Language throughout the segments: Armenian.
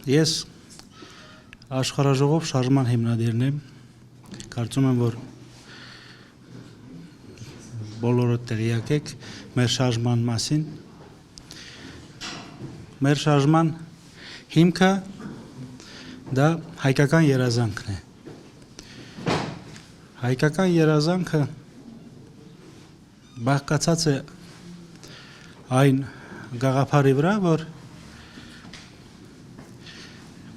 Ես աշխարհաժողով շարժման հիմնադիրն եմ, կարծում եմ, որ բոլորը տեղյակ եք մեր շարժման մասին։ Մեր շարժման հիմքը դա հայկական երազանքն է։ Հայկական երազանքը բաղկացած է այն գաղափարի վրա, որ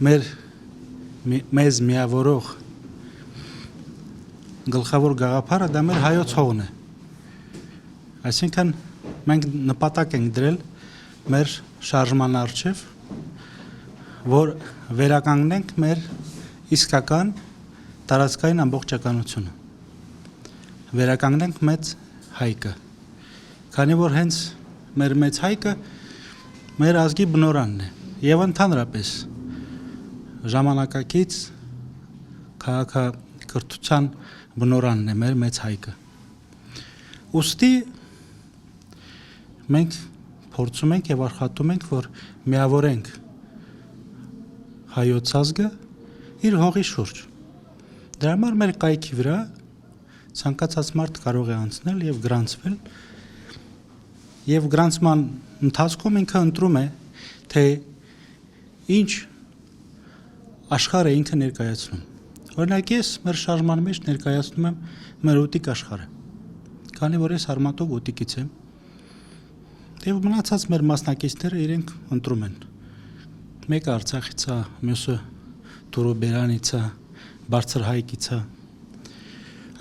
մեզ միավորող գլխավոր գաղափարը դա մեր հայոց հողն է։ Այսինքն մենք նպատակ ենք դրել մեր շարժման առջև, որ վերականգնենք մեր իսկական տարածքային ամբողջականությունը, վերականգնենք մեծ հայկը, քանի որ հենց մեր մեծ հայկը մեր ազգի բնորանն է եւ ընդհանրապես ժամանակակից քաղաքակրթության բնորանն է մեր մեծ հայկը։ Ուստի մենք փորձում ենք եւ աշխատում ենք, որ միավորենք հայոց ազգը իր հողի շուրջ։ Դրա համար մեր կայքի վրա ցանկացած մարդ կարող է անցնել եւ գրանցվել, եւ գրանցման ընթացքում ինքը ընտրում է, թե ինչ աշխարհ է ինքը ներկայացնում։ Օրինակ ես մեր շարժման մեջ ներկայացնում եմ մեր ուտիկ աշխարհը, քանի որ ես Արմատով ուտիկից եմ, եւ մնացած մեր մասնակիցները իրենք ընտրում են։ Մեկը Արցախից է, մյուսը Տուրոբերանից է, Բարձրհայկից է։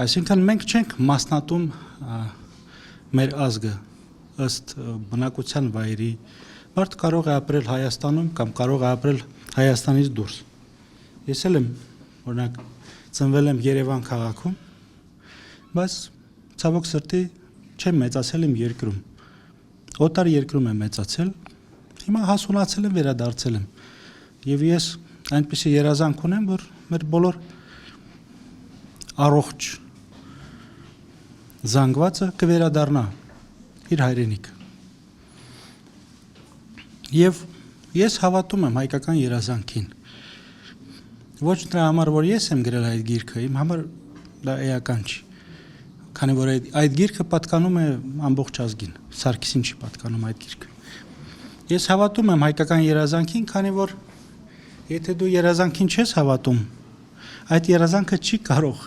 Այսինքն մենք չենք մասնատում մեր ազգը ըստ բնակության վայրի։ Մարդ կարող է ապրել Հայաստանում կամ կարող է ապրել Հայաստանից դուրս։ Ես էլ եմ, օրինակ, ծնվել եմ Երևան քաղաքում, բայց ցավոք սրտի չեմ մեծացել իմ երկրում։ Օտար երկրում եմ մեծացել, հիմա հասունացել եմ, վերադարձել եմ։ Եվ ես այնպիսի երազանք ունեմ, որ մեր բոլոր առողջ զանգվածը կվերադառնա իր հայրենիք։ Եվ ես հավատում եմ հայկական երազանքին։ Ոչ դրա համար, որ ես եմ գրել այդ գիրքը, իմ համար դա էական չի։ Քանի որ այդ գիրքը պատկանում է ամբողջ ազգին, Սարգիսին չի պատկանում այդ գիրքը։ Ես հավատում եմ հայկական երազանքին, քանի որ եթե դու երազանքին չես հավատում, այդ երազանքը չի կարող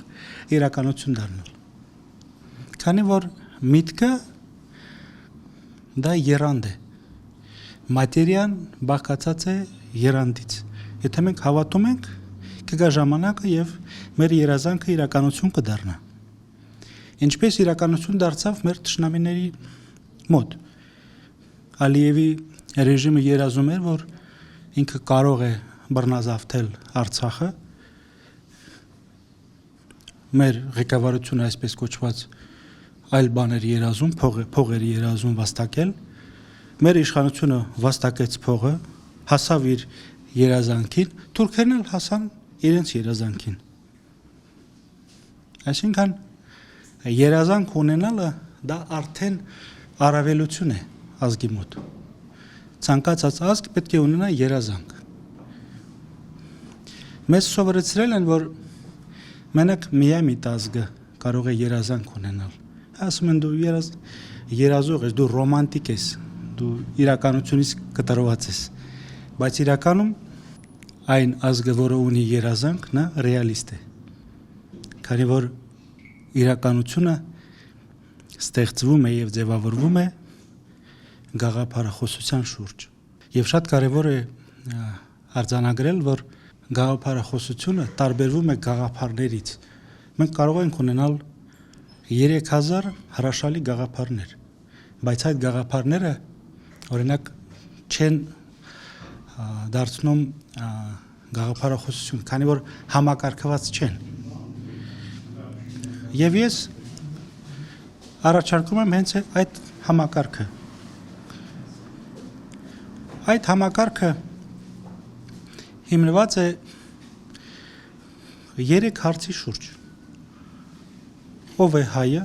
իրականություն դառնալ։ Քանի որ միտքը դա երանգ է։ Մատերիան բաղկացած է երանդից։ Եթե մենք հավատում ենք, կգա ժամանակը եւ մեր երազանքը իրականություն կդառնա։ Ինչպես իրականություն դարձավ մեր թշնամիների մոտ։ Ալիևի ռեժիմը երազում էր, որ ինքը կարող է բռնազավթել Արցախը, մեր ղեկավարությունը այսպես կոչված այլ բաներ երազում, փողեր երազում վաստակել, մեր իշխանությունը վաստակեց փողը, հասավ իր երազանքին, թուրքերն էլ հասան իրենց երազանքին։ Այսինքն երազանք ունենալը դա արդեն առավելություն է ազգի մոտ։ Ցանկացած ազգ պետք է ունենա երազանք։ Մեզ սովորեցրել են, որ մենակ միամիտ ազգը կարող է երազանք ունենալ։ Ասում են դու երազող ես, դու ռոմանտիկ ես, դու իրականությունից կտրված ես։ Բայց իրականում այն ազգը, որը ունի երազանք, նա ռեալիստ է։ Քանի որ իրականությունը ստեղծվում է եւ ձևավորվում է գաղափարախոսության շուրջ։ Եվ շատ կարեւոր է արձանագրել, որ գաղափարախոսությունը տարբերվում է գաղափարներից։ Մենք կարող ենք ունենալ 3000 հրաշալի գաղափարներ, բայց այդ գաղափարները օրինակ չեն դարձնում գաղափարախոսություն, քանի որ համակարգված չեն։ Եվ ես առաջարկում եմ հենց այդ համակարգը։ Այդ համակարգը հիմնված է 3 հարցի շուրջ։ Ով է հայը,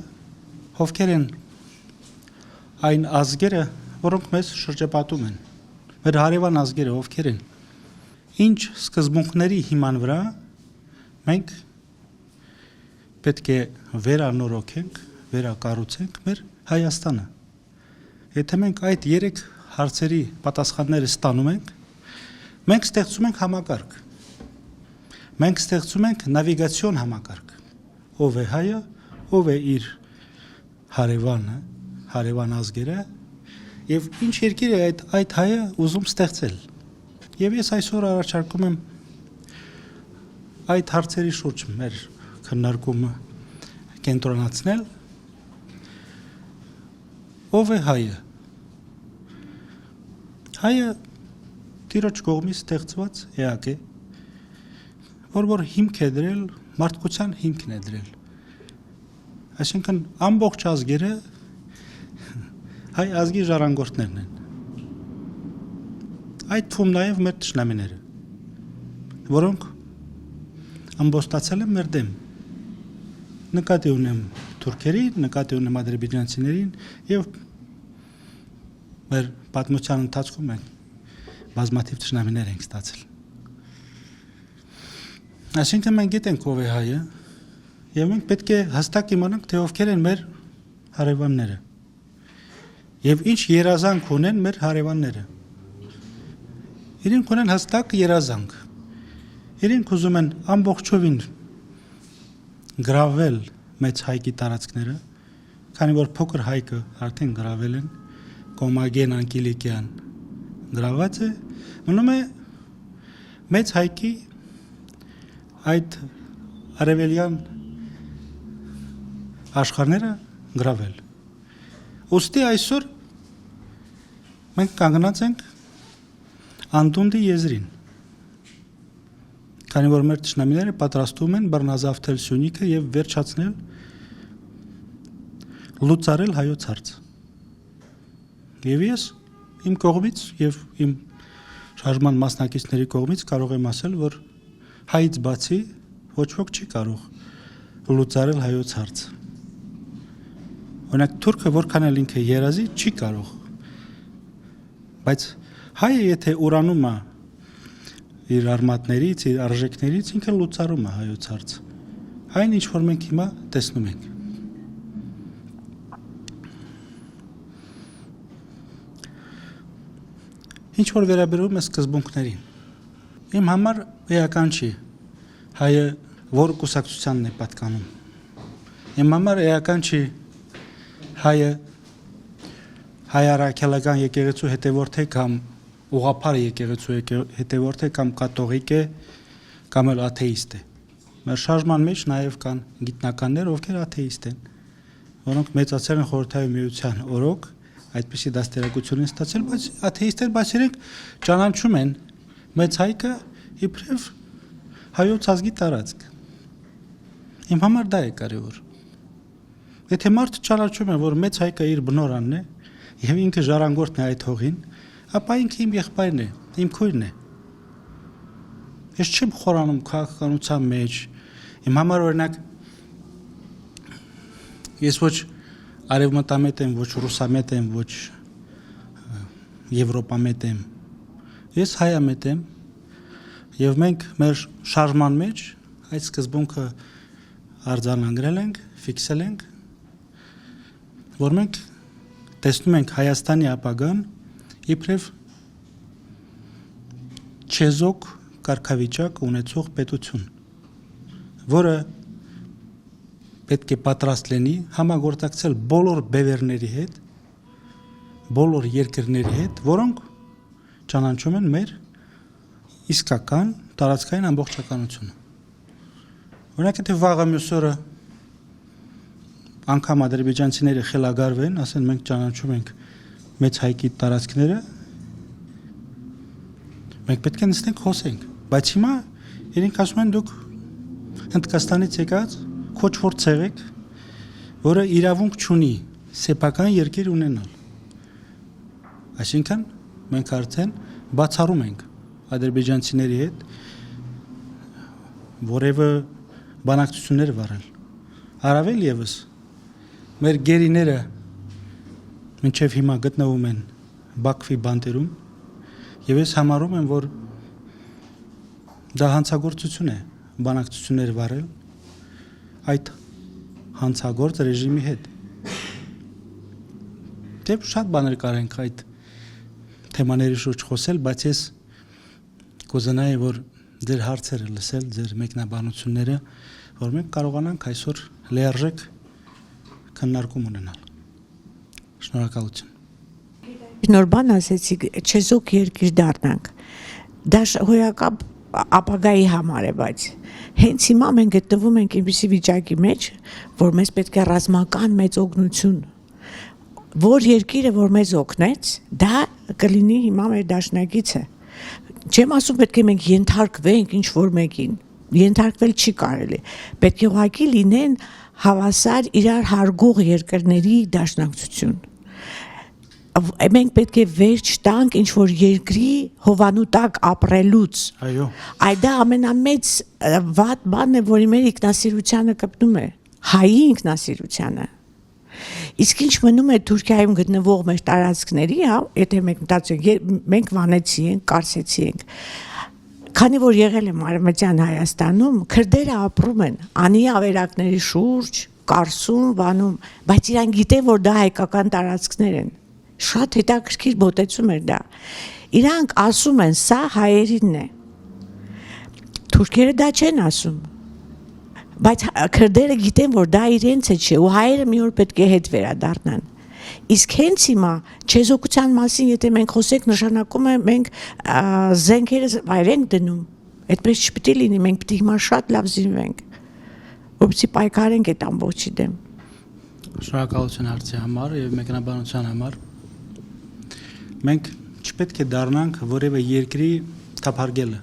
ովքեր են այն ազգերը, որոնք մեզ շրջապատում են, մեր հարևան ազգերը ովքեր են, ինչ սկզբունքների հիման վրա մենք պետք է վերանորոգենք, վերակառուցենք մեր Հայաստանը։ Եթե մենք այդ 3 հարցերի պատասխանները ստանում ենք, մենք ստեղծում ենք համակարգ։ Մենք ստեղծում ենք նավիգացիոն համակարգ։ Ով է հայը, ով է իր հարևանը, հարևան ազգերը, եւ ինչ երկիր է այդ հայը ուզում ստեղծել։ Եվ ես այսօր առաջարկում եմ այդ հարցերի շուրջ մեր քննարկումը կենտրոնացնել։ Ով է հայը։ Հայը Տիրոջ կողմից ստեղծված էակ է, որ հիմք է դրել, մարդկության հիմքն է դրել։ Այսինքն ամբողջ ազգերը հայ ազգի ժառանգորդներն են։ Այդ թվում նաև մեր թշնամիները, որոնք ամբոստացել են մեր դեմ։ Նկատի ունեմ թուրքերին, նկատի ունեմ ադրբեջանցիներին եւ մեր պատմության ընթացքում մենք բազմաթիվ թշնամիներ ենք ստացել։ Այսինքն մենք գիտենք ով է հայը եւ մենք պետք է հստակ իմանանք թե ովքեր են մեր հարևանները եւ ինչ երազանք ունեն մեր հարևանները։ Իրենք ունեն հստակ երազանք։ Իրենք ուզում են ամբողջովին գրավել մեծ հայկի տարածքները, քանի որ փոքր հայկը արդեն գրավել են, Կոմագեն, Անկիլիկյան գրաված է, մնում է մեծ հայկի այդ արևելյան աշխարհները գրավել։ Ոստի այսօր մենք կանգնած ենք անդունդի եզրին, քանի որ մեր թշնամիները պատրաստում են բռնազավթել Սյունիքը եւ վերջացնել լուծարել հայոց հարցը։ Եվ ես իմ կողմից եւ իմ շարժման մասնակիցների կողմից կարող եմ ասել, որ հայից բացի ոչ ոք չի կարող լուծարել հայոց հարցը։ Օրինակ թուրքը որքան էլ ինքը երազի չի կարող։ Բայց հայը եթե ուրանում է իր արմատներից, իր արժեքներից, ինքը լուծարում է հայոց հարցը։ Այն ինչ որ մենք հիմա տեսնում ենք։ Ինչ որ վերաբերում է սկզբունքներին։ Իմ համար էական չի հայը որ կուսակցությանն է պատկանում։ Իմ համար էական չի հայը հայ առաքելական եկեղեցու հետևորդ է կամ ուղղափառ եկեղեցու հետևորդ է կամ կաթողիկ է կամ էլ աթեիստ է։ Մեր շարժման մեջ նաև կան գիտնականներ, ովքեր աթեիստ են, որոնք մեծացել են խորհրդային միության օրոք, այդպիսի դաստիարակություն են ստացել, բայց աթեիստներ, բայց իրենք ճանաչում են մեծ հայկը իբրև հայոց ազգի տարածք։ Իմ համար դա է կարևոր։ Եթե մարդը ճանաչում է, որ մեծ հայկը իր բնորանն է եւ ինքը ժառանգորդն է այդ հողին, ապա ինքը իմ եղբայրն է, իմ քույրն է։ Ես չեմ խորանում քաղաքականության մեջ։ Իմ համար օրինակ ես ոչ արևմտամետ եմ, ոչ ռուսամետ եմ, ոչ եվրոպամետ եմ։ Ես հայամետ եմ եւ մենք մեր շարժման մեջ այդ սկզբունքը արձանագրել ենք, ֆիքսել ենք, որ մենք տեսնում ենք Հայաստանի ապագան իբրև չեզոք կարգավիճակ ունեցող պետություն, որը պետք է պատրաստ լինի համագործակցել բոլոր բևերների հետ, բոլոր երկրների հետ, որոնք ճանաչում են մեր իսկական տարածքային ամբողջականությունը։ Օրինակ եթե վաղը մյուս օրը անգամ ադրբեջանցիները խելագարվեն, ասեն մենք ճանաչում ենք մեծ հայկի տարածքները, մենք պետք է նստենք խոսենք, բայց հիմա իրենք ասում են դուք Հնդկաստանից եկած քոչվոր ցեղեք, որը իրավունք չունի սեփական երկիր ունենալ։ Այսինքն մենք արդեն բացառում ենք ադրբեջանցիների հետ որևէ բանակցություններ վարել։ Առավել եւս մեր գերիները մինչև հիմա գտնվում են Բաքվի բանտերում եւ ես համարում եմ, որ Դա հանցագործություն է, բանակցություններ վարել այդ հանցագործ ռեժիմի հետ։ Դե շատ բաներ կարենք այդ թեմաների շուրջ խոսել, բայց ես կուզենայի, որ ձեր հարցերը լսել, ձեր մեկնաբանությունները, որ մենք կարողանանք այսօր լիարժեք քննարկում ունենալ։ Շնորհակալություն։ Նոր բան ասեցիք, չեզոք երկիր դառնանք։ Դա հոյակապ ապագայի համար է, բայց հենց հիմա մենք գտնվում ենք այնպիսի վիճակի մեջ, որ մեզ պետք է ռազմական մեծ օգնություն, որ երկիրը, որ մեզ օգնեց, դա կլինի հիմա մեր դաշնակիցը։ Չեմ ասում պետք է մենք ենթարկվենք ինչ որ մեկին, ենթարկվել չի կարելի, պետք է ուղղակի լինեն հավասար իրար հարգող երկրների դաշնակցություն։ Մենք պետք է վերջ տանք ինչ որ երկրի հովանու տակ ապրելուց։ Այո։ Այդ դա ամենամեծ վատ բանն է, որի մեր ինքնասիրությանը կպնում է, հայի ինքնասիրությանը։ Իսկ ինչ մնում է Թուրքիայում գտնվող մեր տարածքների, հա, եթե մենք մտածենք, մենք վանեցի ենք, կարսեցի ենք։ Քանի որ եղել եմ Արևմտյան Հայաստանում, քրդերը ապրում են անի ավերակների շուրջ, Կարսում, Վանում, բայց իրան գիտեն, որ դա հայկական տարածքներ են։ Շատ հետաքրքիր մոտեցում էր դա։ Իրանք ասում են, սա հայերինն է։ Թուրքերը դա չեն ասում։ Բայց քրդերը գիտեն, որ դա իրենց է չէ, ու հայերը մի օր պետք է հետ վերադառնան։ Իսկ հենց հիմա չեզոքության մասին, եթե մենք խոսենք, նշանակում է մենք զենքերը վայր ենք դնում։ Այդպես չպետք է լինի, մենք պետք է հիմա շատ լավ զինվենք, որպեսզի պայքարենք այդ ամբողջի դեմ։ Շնորհակալություն հարցի համար եւ մեկնաբանության համար։ Մենք չպետք է դառնանք որևէ երկրի թափարգելը։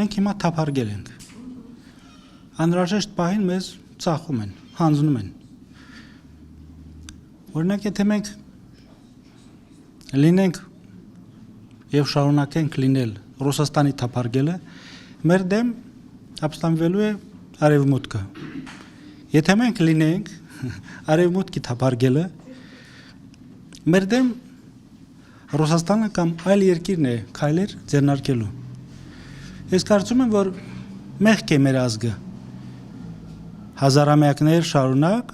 Մենք հիմա թափարգել ենք։ Անհրաժեշտ պահին մեզ ծախում են, հանձնում են։ Օրինակ, եթե մենք լինենք եւ շարունակենք լինել Ռուսաստանի թափարգելը, մեր դեմ ապստամբվելու է Արևմուտքը։ Եթե մենք լինենք Արևմուտքի թափարգելը, մեր դեմ Ռուսաստանը կամ այլ երկիրն է քայլեր ձեռնարկելու։ Ես կարծում եմ, որ մեղք է մեր ազգը հազարամյակներ շարունակ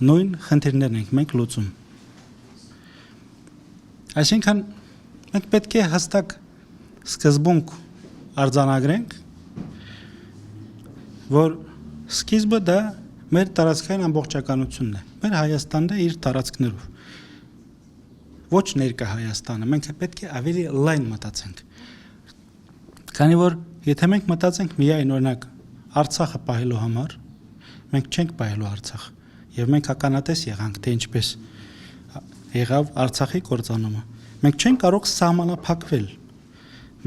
նույն խնդիրներն ենք մենք լուծում։ Այսինքն մենք պետք է հստակ սկզբունք արձանագրենք, որ սկիզբը դա մեր տարածքային ամբողջականությունն է։ Մեր Հայաստանն է իր տարածքներով։ Ոչ ներկա Հայաստանը, մենք պետք է ավելի լայն մտածենք։ Քանի որ եթե մենք մտածենք միայն օրինակ Արցախը պահելու համար, մենք չենք պահելու Արցախ, եւ մենք ականատես եղանք, թե ինչպես եղավ Արցախի կործանումը։ Մենք չենք կարող սահմանափակվել։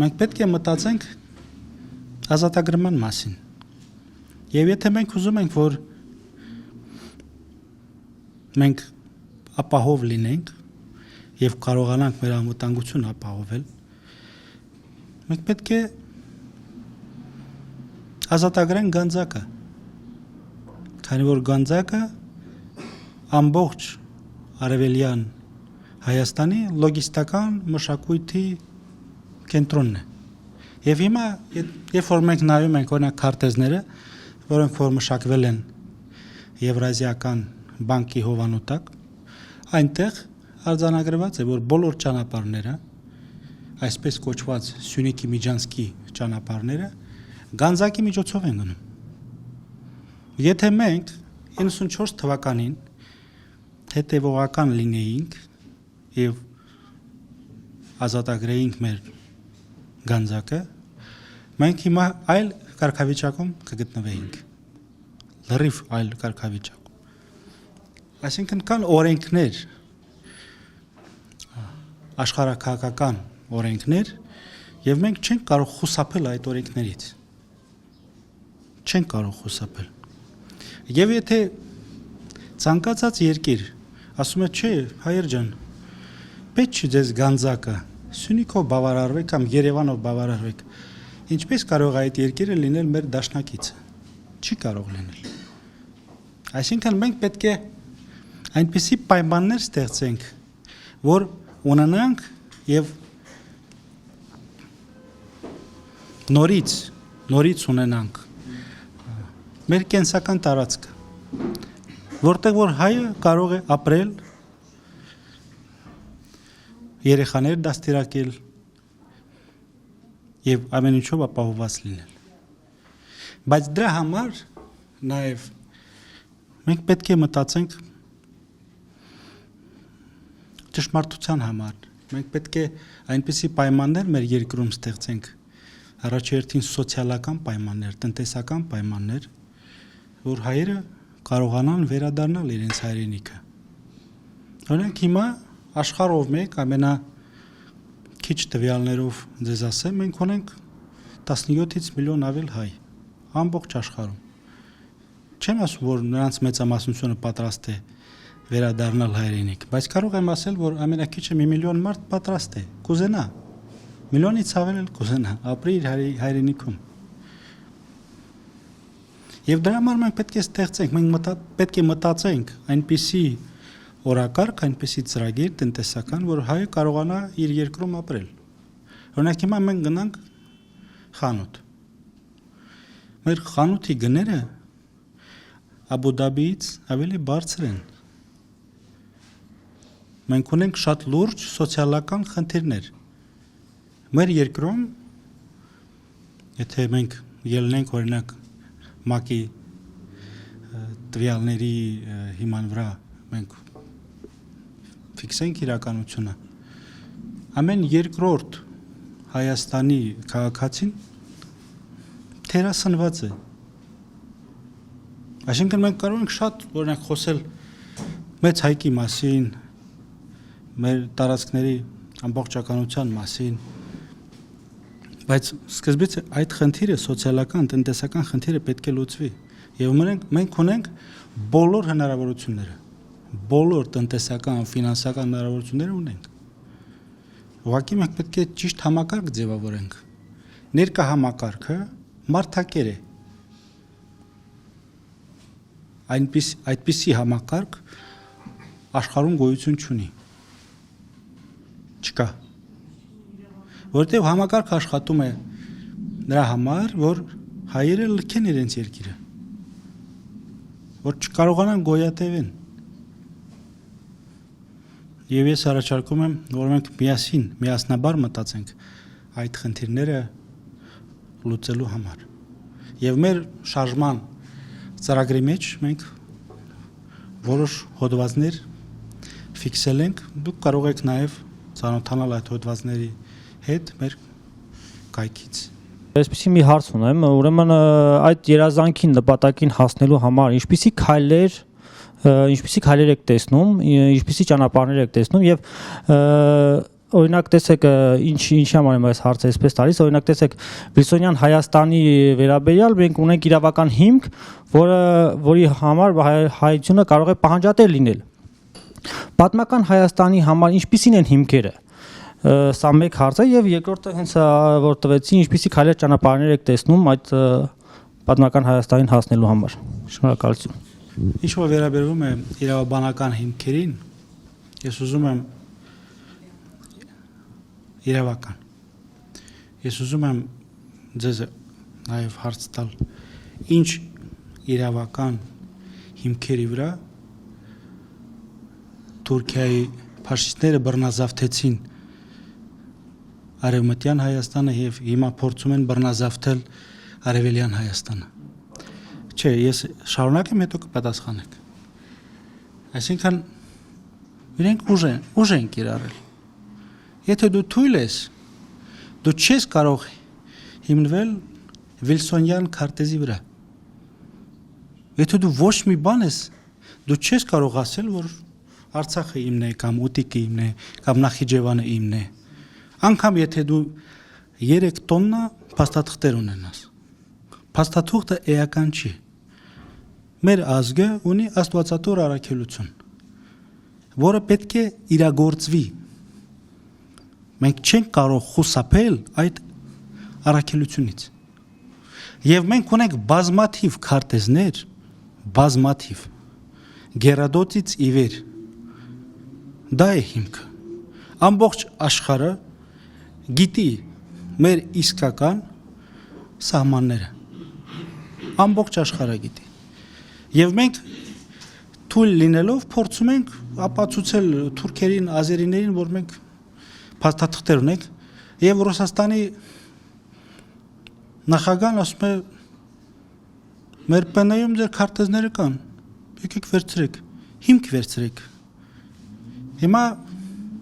Մենք պետք է մտածենք ազատագրման մասին։ Եվ եթե մենք ուզում ենք, որ մենք ապահով լինենք եւ կարողանանք մեր անվտանգությունը ապահովել, մենք պետք է ազատագրենք Գանձակը, քանի որ Գանձակը ամբողջ արևելյան Հայաստանի լոգիստական մշակույթի կենտրոնն է։ Եվ հիմա, երբ որ մենք նայում ենք օրինակ քարտեզները, որոնք որ մշակվել են Եվրազիական բանկի հովանու տակ, այնտեղ արձանագրված է, որ բոլոր ճանապարհները, այսպես կոչված Սյունիքի Միջանցքի ճանապարհները Գանձակի միջոցով են գնում։ Եթե մենք 94 թվականին հետևողական լինեինք եւ ազատագրեինք մեր Գանձակը, մենք հիմա այլ կարգավիճակում կգտնվեինք։ Լրիվ այլ կարգավիճակում։ Այսինքն կան օրենքներ, աշխարհաքաղաքական օրենքներ, եւ մենք չենք կարող խուսափել այդ օրենքներից։ Չենք կարող խուսափել։ Եվ եթե ցանկացած երկիր ասում է, չէ, հայեր ջան, պետք չի ձեզ Գանձակը, Սյունիքով բավարարվեք կամ Երևանով բավարարվեք, ինչպես կարող է այդ երկիրը լինել մեր դաշնակիցը։ Չի կարող լինել։ Այսինքն մենք պետք է այնպիսի պայմաններ ստեղծենք, որ ունենանք եւ նորից ունենանք մեր կենսական տարածքը, որտեղ որ հայը կարող է ապրել, երեխաներ դաստիարակել եւ ամեն ինչով ապահովված լինել։ Բայց դրա համար նաեւ մենք պետք է մտածենք ճշմարտության համար։ Մենք պետք է այնպիսի պայմաններ մեր երկրում ստեղծենք, առաջերտին սոցիալական պայմաններ, տնտեսական պայմաններ, որ հայերը կարողանան վերադառնալ իրենց հայրենիքը։ Օրինակ հիմա աշխարհով մեկ ամենաքիչ տվյալներով ձեզ ասեմ, մենք ունենք 17-ից միլիոն ավել հայ ամբողջ աշխարհում։ Չեմ ասում, որ նրանց մեծամասնությունը պատրաստ է վերադառնալ հայրենիք, բայց կարող եմ ասել, որ ամենակիչը 1 միլիոն մարդ պատրաստ է, կուզենա, միլիոնից ավել էլ կուզենա, ապրի իր հայրենիքում։ Եվ դրա համար մենք պետք է ստեղծենք, մենք պետք է մտածենք այնպիսի օրակարգ, այնպիսի ծրագիր տնտեսական, որ հայը կարողանա իր երկրում ապրել։ Օրինակ հիմա մենք գնանք խանութ։ Մեր խանութի գները Աբու Դաբիից ավելի բարձր են։ Մենք ունենք շատ լուրջ սոցիալական խնդիրներ։ Մեր երկրում, եթե մենք ելնենք օրինակ ՄԱԿ-ի տվյալների հիման վրա մենք ֆիքսենք իրականությունը, ամեն երկրորդ Հայաստանի քաղաքացին թերասնված է։ Այսինքն մենք կարող ենք շատ օրինակ խոսել մեծ հայկի մասին, մեր տարածքների ամբողջականության մասին, բայց սկզբից այդ խնդիրը սոցիալական, տնտեսական խնդիրը պետք է լուծվի։ Եվ մենք ունենք բոլոր հնարավորությունները, բոլոր տնտեսական, ֆինանսական հնարավորությունները ունենք։ Ուղղակի մենք պետք է ճիշտ համակարգ ձևավորենք։ Ներկա համակարգը մարդակեր է։ Այդպիսի համակարգ աշխարհում գոյություն չունի։ Չկա։ Որտեղ համակարգ աշխատում է նրա համար, որ հայերը լքեն իրենց երկիրը, որ չկարողանան գոյատևեն։ Եվ ես առաջարկում եմ, որ մենք միասնաբար մտածենք այդ խնդիրները լուծելու համար։ Եվ մեր շարժման ծրագրի մեջ մենք որոշ հոդվածներ ֆիքսել ենք, դուք կարող եք նաև ծանոթանալ այդ հոդվածների հետ մեր կայքից։ Այսպեսի մի հարց ունեմ, ուրեմն այդ երազանքին նպատակին հասնելու համար ինչպիսի քայլեր եք տեսնում, ինչպիսի ճանապարհներ եք տեսնում եւ օրինակ տեսեք ինչի համար եմ այս հարցը այսպես տալիս, օրինակ տեսեք Վիլսոնյան Հայաստանի վերաբերյալ մենք ունենք իրավական հիմք, որի համար հայությունը կարող է պահանջատեր լինել։ Պատմական Հայաստանի համար ինչպիսին են հիմքերը։ Սա մեկ հարց է եւ երկրորդը հենց որ տվեցի ինչպիսի քայլեր ճանապարհներ եք տեսնում այդ պատմական Հայաստանին հասնելու համար։ Շնորհակալություն։ Ինչ որ վերաբերվում է իրավաբանական հիմքերին, ես ուզում եմ իրավական։ Ես ուզում եմ ձեզ նաև հարց տալ, ինչ իրավական հիմքերի վրա Թուրքիայի ֆաշիստները բռնազավթեցին Արևմտյան Հայաստանը եւ հիմա փորձում են բռնազավթել Արևելյան Հայաստանը։ Չէ, ես շարունակեմ, հետո կպատասխանեք։ Այսինքն իրենք ուժ են կիրառել։ Եթե դու թույլ ես, դու չես կարող հիմնվել Վիլսոնյան քարտեզի վրա։ Եթե դու ոչ մի բան ես, դու չես կարող ասել, որ Արցախը իմն է, կամ Ուտիկը իմն է, կամ Նախիջևանը իմն է։ Անկամ եթե դու 3 տոննա փաստաթղթեր ունենաս։ Փաստաթուղթը էական չի։ Մեր ազգը ունի աստվածատոր առաքելություն, որը պետք է իրագործվի։ Մենք չենք կարող խուսափել այդ առաքելությունից։ Եվ մենք ունենք բազմաթիվ քարտեզներ, բազմաթիվ Գերադոտից ի վեր։ Դա է հիմքը։ Ամբողջ աշխարհը գիտի մեր իսկական սահմանները։ Ամբողջ աշխարհը գիտի։ Եվ մենք թույլ լինելով փորձում ենք ապացուցել թուրքերին, ազերիներին, որ մենք փաստաթղթեր ունենք, եւ Ռուսաստանի նախագահն ասում է մեր ՊՆ-ում ձեր քարտեզները կան, եկեք վերցրեք, հիմք վերցրեք։ Հիմա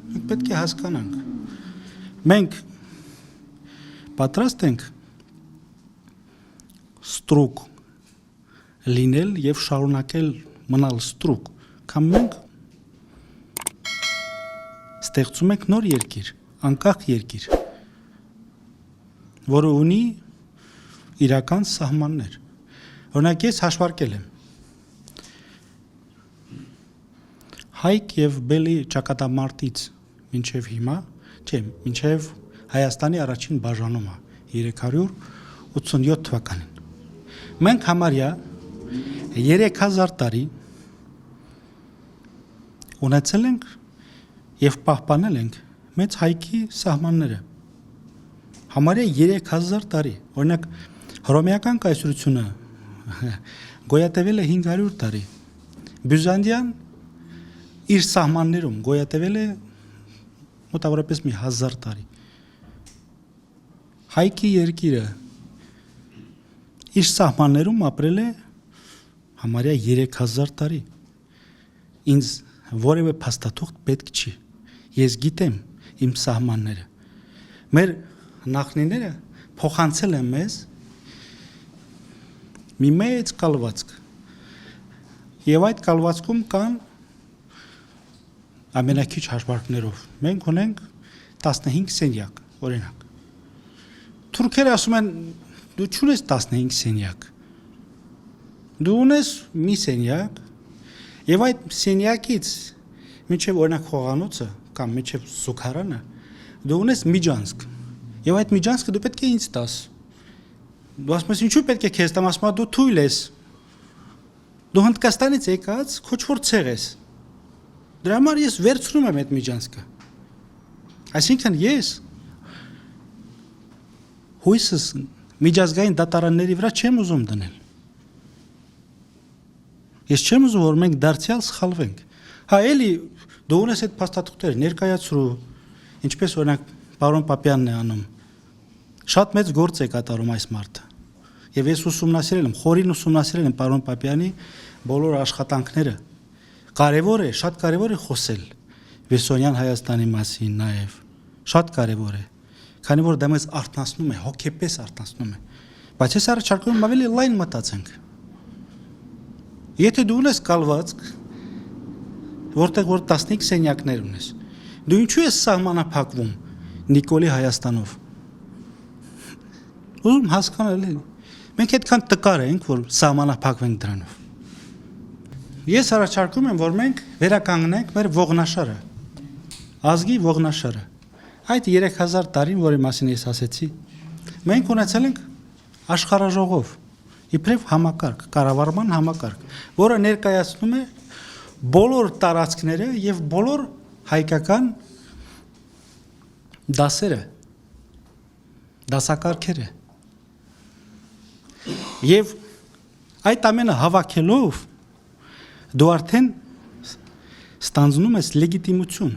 մենք պետք է հասկանանք։ Մենք պատրաստ ենք ստրուկ լինել եւ շարունակել մնալ ստրուկ, կամ մենք ստեղծում ենք նոր երկիր, անկախ երկիր, որը ունի իրական սահմաններ։ Օրինակ ես հաշվարկել եմ Հայք եւ Բելի ճակատամարտից մինչեւ հիմա, չէ, մինչեւ Հայաստանի առաջին բաժանումը 387 թվականին։ Մենք համարյա 3000 տարի ունեցել ենք եւ պահպանել ենք մեծ հայքի սահմանները։ Համարյա 3000 տարի։ Օրինակ հռոմեական կայսրությունը գոյատևել է 500 տարի։ Բյուզանդիան իր սահմաններում գոյատևել է մոտավորապես մի 1000 տարի։ Հայքի երկիրը իր սահմաններում ապրել է համարյա 3000 տարի։ Ինձ որևէ փաստաթուղթ պետք չի։ Ես գիտեմ իմ սահմանները։ Մեր նախնիները փոխանցել են մեզ մի մեծ կալվածք։ Եվ այդ կալվածքում կան ամենակիչ հաշվարկներով մենք ունենք 15 սենյակ, օրինակ։ Թուրքերը ասում են դու չունես 15 սենյակ։ Դու ունես մի սենյակ եւ այդ սենյակից մինչեւ օրինակ խոհանոցը կամ մինչեւ զուգարանը դու ունես միջանցք։ Եվ այդ միջանցքը դու պետք է ինձ տաս։ Դու ասում ես ինչու պետք է քեզ տամ, ասում դու թույլ ես։ Դու Հնդկաստանից եկած քոչվոր ցեղ ես։ Դրա համար ես վերցնում եմ այդ միջանցքը։ Այսինքն ես հույսս միջազգային դատարանների վրա չեմ ուզում դնել։ Ես չեմ ուզում, որ մենք դարձյալ սխալվենք։ Հա էլի դու ունես այդ փաստաթղթերը ներկայացրու, ինչպես օրինակ պարոն Պապյանն է անում։ Շատ մեծ գործ է կատարում այս մարդը։ Եվ ես ուսումնասիրել եմ, խորին ուսումնասիրել եմ պարոն Պապյանի բոլոր աշխատանքները։ Կարևոր է, շատ կարևոր է խոսել Վեսոնյան Հայաստանի մասին նաև։ Շատ կարևոր է։ Քանի որ դա մեզ արթնացնում է, հոգեպես արթնացնում է։ Բայց ես առաջարկում եմ ավելի լայն մտածենք։ Եթե դու ունես կալվածք, որտեղ որ 15 սենյակներ ունես, դու ինչու ես սահմանափակվում Նիկոլի Հայաստանով։ Ուզում հասկանալ եմ։ Մենք այդքան տկար ենք, որ սահմանափակվենք դրանով։ Ես առաջարկում եմ, որ մենք վերականգնենք մեր ողնաշարը, ազգի ողնաշարը։ Այդ 3000 տարին, որի մասին ես ասեցի, մենք ունեցել ենք աշխարհաժողով, իբրև համակարգ, կառավարման համակարգ, որը ներկայացնում է բոլոր տարածքները եւ բոլոր հայկական դասերը, դասակարգերը։ Եվ այդ ամենը հավաքելով դու արդեն ստանձնում ես լեգիտիմություն։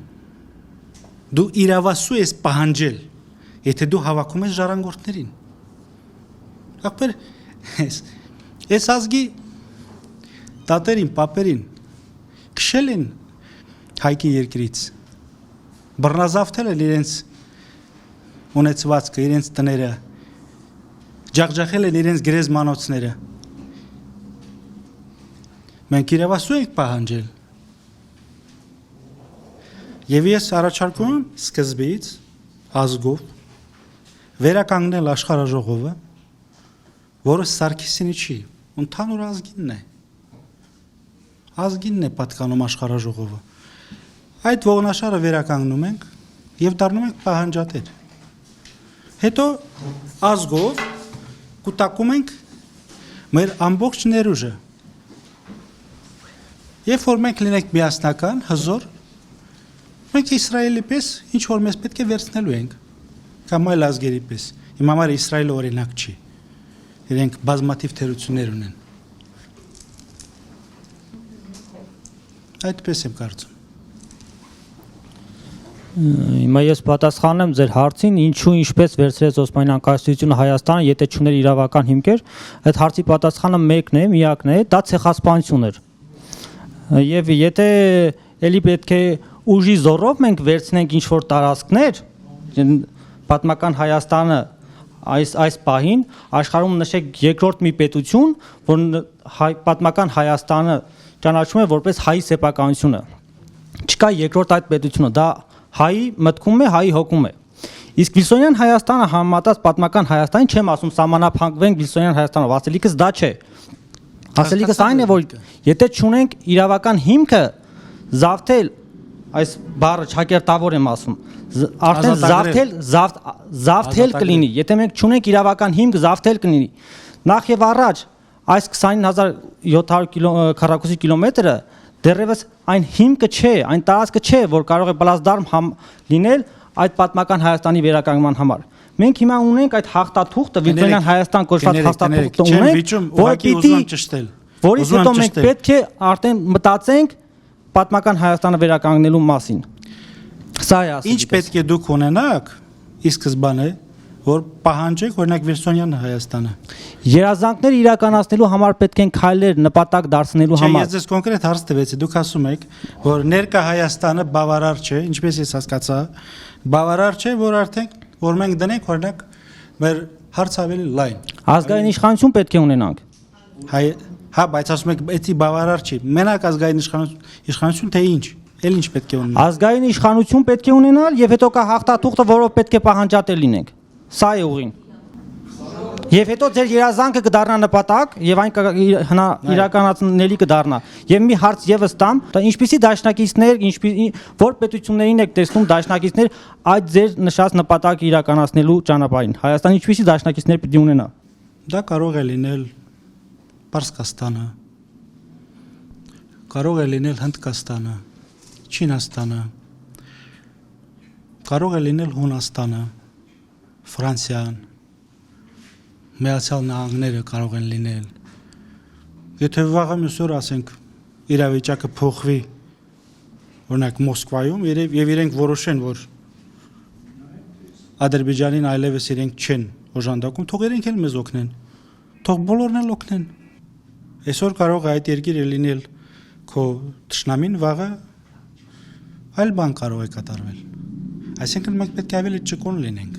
Դու իրավասու ես պահանջել, եթե դու հավաքում ես ժառանգորդներին։ Ախպեր, ես ազգի տատերին, պապերին քշել են հայքի երկրից, բռնազավթել են իրենց ունեցվածքը, իրենց տները, ջախջախել են իրենց գերեզմանոցները։ Մենք իրավասու ենք պահանջել։ Եվ ես առաջարկում եմ սկզբից ազգով վերականգնել աշխարհաժողովը, որը Սարգսյանի չի, ընդհանուր ազգինն է։ Ազգինն է պատկանում աշխարհաժողովը։ Այդ ողնաշարը վերականգնում ենք եւ դառնում ենք պահանջատեր։ Հետո ազգով կուտակում ենք մեր ամբողջ ներուժը։ Երբ որ մենք լինենք միասնական, հզոր, մենք Իսրայելի պես ինչ որ մեզ պետք է վերցնելու ենք, կամ այլ ազգերի պես։ Իմ համար Իսրայելը օրինակ չի։ իրենք բազմաթիվ թերություններ ունեն։ Այդպես եմ կարծում։ Հիմա ես պատասխանեմ ձեր հարցին, ինչու ինչպես վերցրեց Օսմանյան կայսրությունը Հայաստանը, եթե չուներ իրավական հիմքեր, այդ հարցի պատասխանը մեկն է, միակն է, դա ցեղասպանություն էր։ Եվ եթե էլի պետք է ուժի զորով մենք վերցնենք ինչ-որ տարածքներ, պատմական Հայաստանը այս պահին աշխարհում նշեք երկրորդ մի պետություն, որ պատմական Հայաստանը ճանաչում է որպես հայի սեփականությունը։ Չկա երկրորդ այդ պետությունը, դա հայի մտքում է, հայի հոգում է։ Իսկ Վիլսոնյան Հայաստանը համեմատած պատմական Հայաստանին չեմ ասում սահմանափակվենք Վիլսոնյան Հայաստանով, ասելիքս դա չէ։ Ասելիքս այն է, որ եթե չունենք իրավական հիմքը զավթել, այս բառը ճակերտավոր եմ ասում, արդեն զավթել կլինի, եթե մենք չունենք իրավական հիմք, զավթել կլինի։ Նախ եւ առաջ այս 29700 քառակուսի կիլոմետրը դեռևս այն հիմքը չէ, այն տարածքը չէ, որ կարող է պլազդարմ լինել այդ պատմական Հայաստանի վերականգնման համար։ Մենք հիմա ունենք այդ հաղթաթուղթը, Վիլսոնյան Հայաստան կոչված հաղթաթուղթը ունենք, որից հետո մենք պետք է արդեն մտածենք պատմական Հայաստանը վերականգնելու մասին։ Սա է ասում։ Ինչ պետք է դուք ունենաք ի սկզբանե, որ պահանջեք օրինակ Վիլսոնյան Հայաստանը։ Երազանքներ իրականացնելու համար պետք են քայլեր նպատակ դարձնելու համար։ Ես ձեզ կոնկրետ հարց տվեցի, դուք ասում եք, որ ներկա Հայաստանը բավարար չէ, ինչպես ես հասկացա, բավարար չէ, որ արդեն որ մենք դնենք օրինակ մեր հարց ավելի լայն։ Ազգային իշխանություն պետք է ունենանք։ Հա, բայց ասում եք, էդի բավարար չի։ Մենակ ազգային իշխանություն թե ինչ։ Էլ ինչ պետք է ունենալ։ Ազգային իշխանություն պետք է ունենալ եւ հետո կա հաղթաթուղթը, որով պետք է պահանջատեր լինենք։ Սա է ուղին։ Եվ հետո ձեր երազանքը կդառնա նպատակ եւ այն իրականացնելի կդառնա։ Եվ մի հարց եւս տամ, ինչպիսի դաշնակիցներ, որ պետություններին եք տեսնում դաշնակիցներ այդ ձեր նշած նպատակը իրականացնելու ճանապարհին։ Հայաստանը ինչպիսի դաշնակիցներ պիտի ունենա։ Դա կարող է լինել Պարսկաստանը, կարող է լինել Հնդկաստանը, Չինաստանը, կարող է լինել Հունաստանը, Ֆրանսիան, Միացյալ Նահանգները կարող են լինել։ Եթե վաղը մյուս օր ասենք իրավիճակը փոխվի, օրինակ Մոսկվայում եւ իրենք որոշեն, որ Ադրբեջանին այլևս իրենք չեն օժանդակում, թող իրենք էլ մեզ օգնեն։ Թող բոլորն էլ օգնեն։ Այսօր կարող է այդ երկիրը լինել քո թշնամին, վաղը այլ բան կարող է կատարվել։ Այսինքն մենք պետք է ավելի ճկուն լինենք,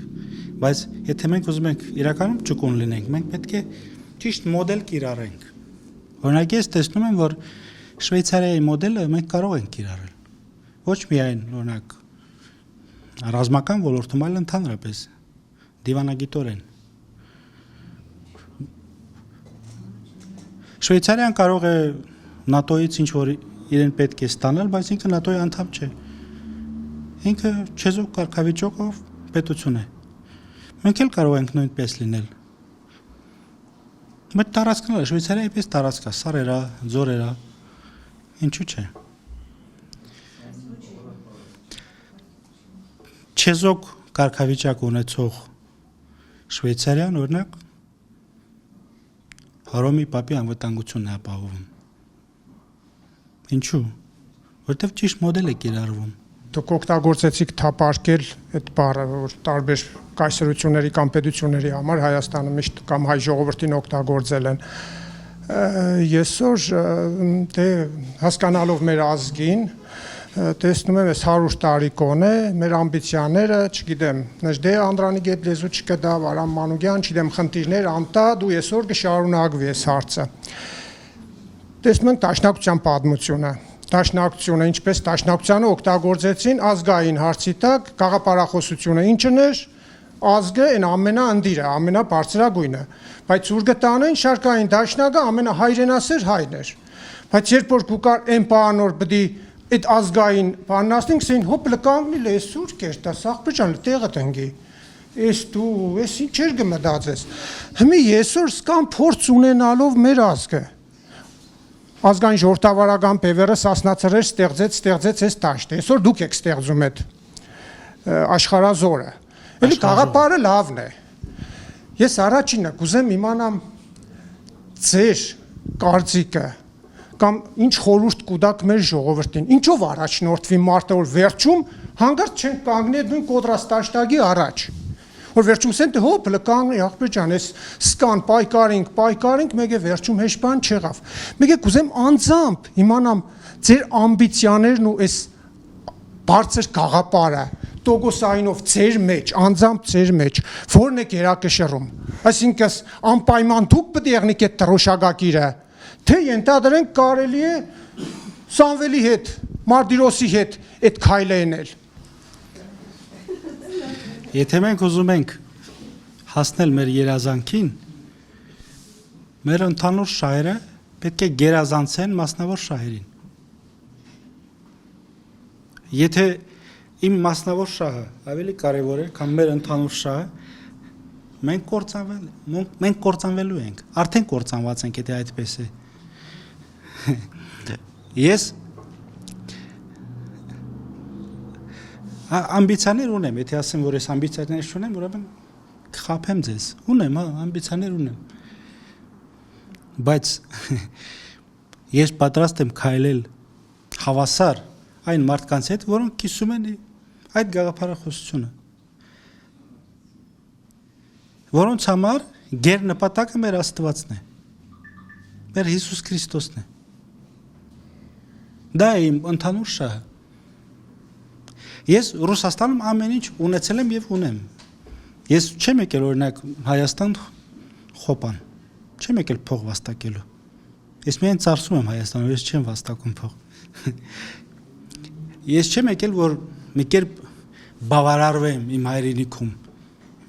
բայց եթե մենք ուզում ենք իրականում ճկուն լինենք, մենք պետք է ճիշտ մոդել կիրառենք։ Օրինակ ես տեսնում եմ, որ Շվեյցարիայի մոդելը մենք կարող ենք կիրառել։ Ոչ միայն օրինակ ռազմական ոլորտում, այլ ընդհանրապես դիվանագիտորեն։ Շվեյցարիան կարող է ՆԱՏՕ-ից ինչ որ իրեն պետք է ստանալ, բայց ինքը ՆԱՏՕ-ի անդամ չէ։ Ինքը չեզոք կարգավիճակով պետություն է։ Մենք էլ կարող ենք նույնպես լինել։ Մեր տարածքն է, Շվեյցարիայի պես տարածք է, սարերա, ձորերա, ինչու՞ չէ։ Չեզոք կարգավիճակ ունեցող Շվեյցարիան օրինակ Հռոմի Պապի անվտանգությունն է ապահովում։ Ինչու՞։ Որտեվ ճիշտ մոդել է կիրառվում։ Դուք օգտագործեցիք թափարկել այդ բառը, որ տարբեր կայսրությունների կամ պետությունների համար Հայաստանը միշտ կամ հայ ժողովրդին օգտագործել են։ Այսօր դե հասկանալով մեր ազգին, տեսնում եմ, այս 100 տարեկան է, մեր ամբիցիաները, չգիտեմ, Նժդե Անդրանիկ հետ լեզու չկդա, Վարամ Մանուկյան, չգիտեմ, խնդիրներ անտա, դու այսօր կշարունակվի այս հարցը։ Տեսնում ենք դաշնակցության պատմությունը, դաշնակցությունը, ինչպես դաշնակցությանը օգտագործեցին ազգային հարցի տակ գաղափարախոսությունը, ինչն էր ազգը այն ամենաընդիրը, ամենաբարձրագույնը, բայց ուր գտանեն շարքային դաշնակը ամենահայրենասեր հայն էր։ Բայց երբ որ գուկար այն բանոր բդի այդ ազգային բաննաստինք սին հոպ լկանգնի լեսուր կերտա սաղբջան տեղը տնգի ես դու ես ինչեր գմդածես հիմի այսօր սկան փորձ ունենալով մեր ազգը ազգային ժողովրդավարական բևերը սասնացրեր ստեղծեց այս դաշտը այսօր դուք եք ստեղծում այդ աշխարհազորը էլի գաղափարը լավն է ես առաջինը կուզեմ իմանամ ձեր կարծիքը կամ ինչ խորհուրդ կուտակ մեր ժողովրդին, ինչով առաջնորդվի մարդը, որ վերջում հանգարց չեն կանգնել նույն կոդրաստաշտագի առաջ, որ վերջում ասեն, թե հոպ, լկանգնի, աղբեր ջան, այս սկան պայքարինք, մեկ է վերջում հեշ բան չեղավ։ Մեկ է կուզեմ անձամբ իմանամ ձեր ամբիցիաներն ու այս բարձր գաղափարը Տոգոսայինով ձեր մեջ, անձամբ ձեր մեջ, որն է գերակշռում։ Այսինքն անպայման դուք պետք է եղնիք այդ տրոշակակիրը, թե ենթադրենք կարելի է Սամվելի հետ, Մարտիրոսի հետ այդ քայլը ենել։ Եթե մենք ուզում ենք հասնել մեր երազանքին, մեր ընդհանուր շահերը պետք է գերազանցեն մասնավոր շահերին։ Եթե իմ մասնավոր շահը ավելի կարևոր է, քան մեր ընդհանուր շահը, մենք կործանվելու ենք, արդեն կործանված ենք, եթե այդպես է։ Ես ամբիցիաներ ունեմ, եթե ասեմ, որ ես ամբիցիաներ չունեմ, ուրեմն կխաբեմ ձեզ։ Ունեմ, ամբիցիաներ ունեմ։ Բայց ես պատրաստ եմ քայլել հավասար այն մարդկանց հետ, որոնք կիսում են այդ գաղափարախոսությունը, որոնց համար գեր նպատակը մեր Աստվածն է, մեր Հիսուս Քրիստոսն է։ Դա է իմ ընդհանուր շահը։ Ես Ռուսաստանում ամեն ինչ ունեցել եմ եւ ունեմ։ Ես չեմ եկել օրինակ Հայաստան խոպան, չեմ եկել փող վաստակելու։ Ես միայն ծարսում եմ Հայաստանում, ես չեմ վաստակում փող։ Ես չեմ եկել, որ մի կերպ բավարարվեմ իմ հայրենիքում,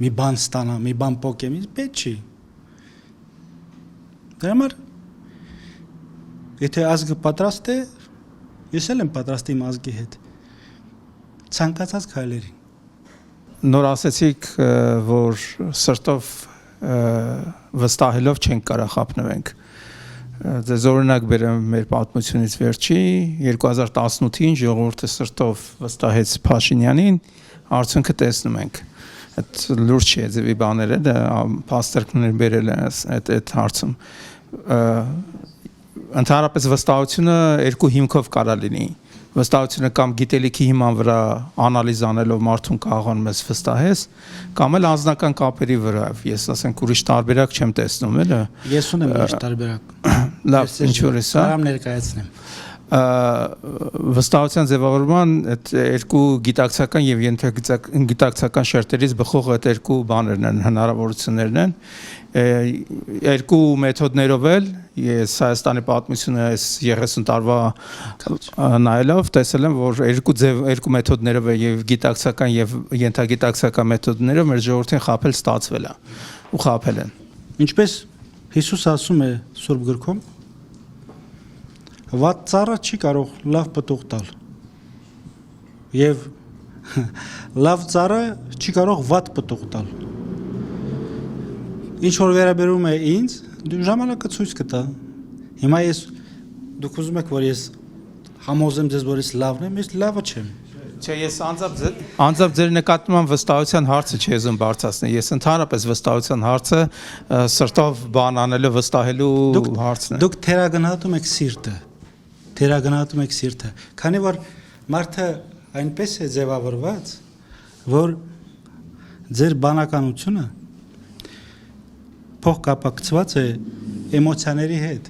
մի բան ստանամ, մի բան փոկեմ, ինձ պետք չի։ Դրա համար եթե ազգը պատրաստ է, ես էլ եմ պատրաստ իմ ազգի հետ։ Ցանկացած քայլերին։ Նոր ասեցիք, որ սրտով վստահելով չենք կարող խափնվենք։ Ձեզ օրինակ բերեմ մեր պատմությունից վերջի 2018-ին ժողովուրդը սրտով վստահեց Փաշինյանին, արդյունքը տեսնում ենք։ Այդ լուրջ չի, ձևի բաներ է, փաստարկներ բերել են այդ հարցում։ Ընդհանրապես վստահությունը երկու հիմքով կարա լինի։ Վստահությունը կամ գիտելիքի հիման վրա անալիզ անելով մարդուն կարողանում ես վստահես, կամ էլ անձնական կապերի վրա։ Ես ասենք ուրիշ տարբերակ չեմ տեսնում, էլի։ Ես ունեմ ուրիշ տարբերակ։ Լավ, ինչ որ է սա։ Կարամ ներկայացնեմ։ Վստահության ձևավորման այդ երկու գիտակցական եւ ենթագիտակցական շերտերից բխող այդ երկու բաներն են, հնարավորություններն են։ Երկու մեթոդներով էլ ես Հայաստանի պատմությունը այս 30 տարվա նայելով տեսել եմ, որ երկու մեթոդներով եւ գիտակցական եւ ենթագիտակցական մեթոդներով մեր ժողովրդին խաբել ստացվել է ու խաբել են։ Ինչպես Հիսուս ասում է Սուրբ գրքում, վատ ծառը չի կարող լավ պտուղ տալ։ Եվ լավ ծառը չի կարող վատ պտուղ տալ։ Ինչ որ վերաբերում է ինձ, ժամանակը ցույց կտա։ Հիմա դուք ուզում եք, որ ես համոզեմ ձեզ, որ ես լավն եմ, ես լավը չեմ։ Չէ, ես անձամբ ձեր նկատմամբ վստահության հարցը չի ուզում բարձրացնել։ Ես ընդհանրապես վստահության հարցը սրտով բան անելու վստահելու հարցն է։ Դուք թերագնահատում եք սիրտը։ Թերագնահատում եք սիրտը, քանի որ մարդը այնպես է ձևավորված, որ ձեր բանականությունը փոխկապակցված է էմոցիաների հետ։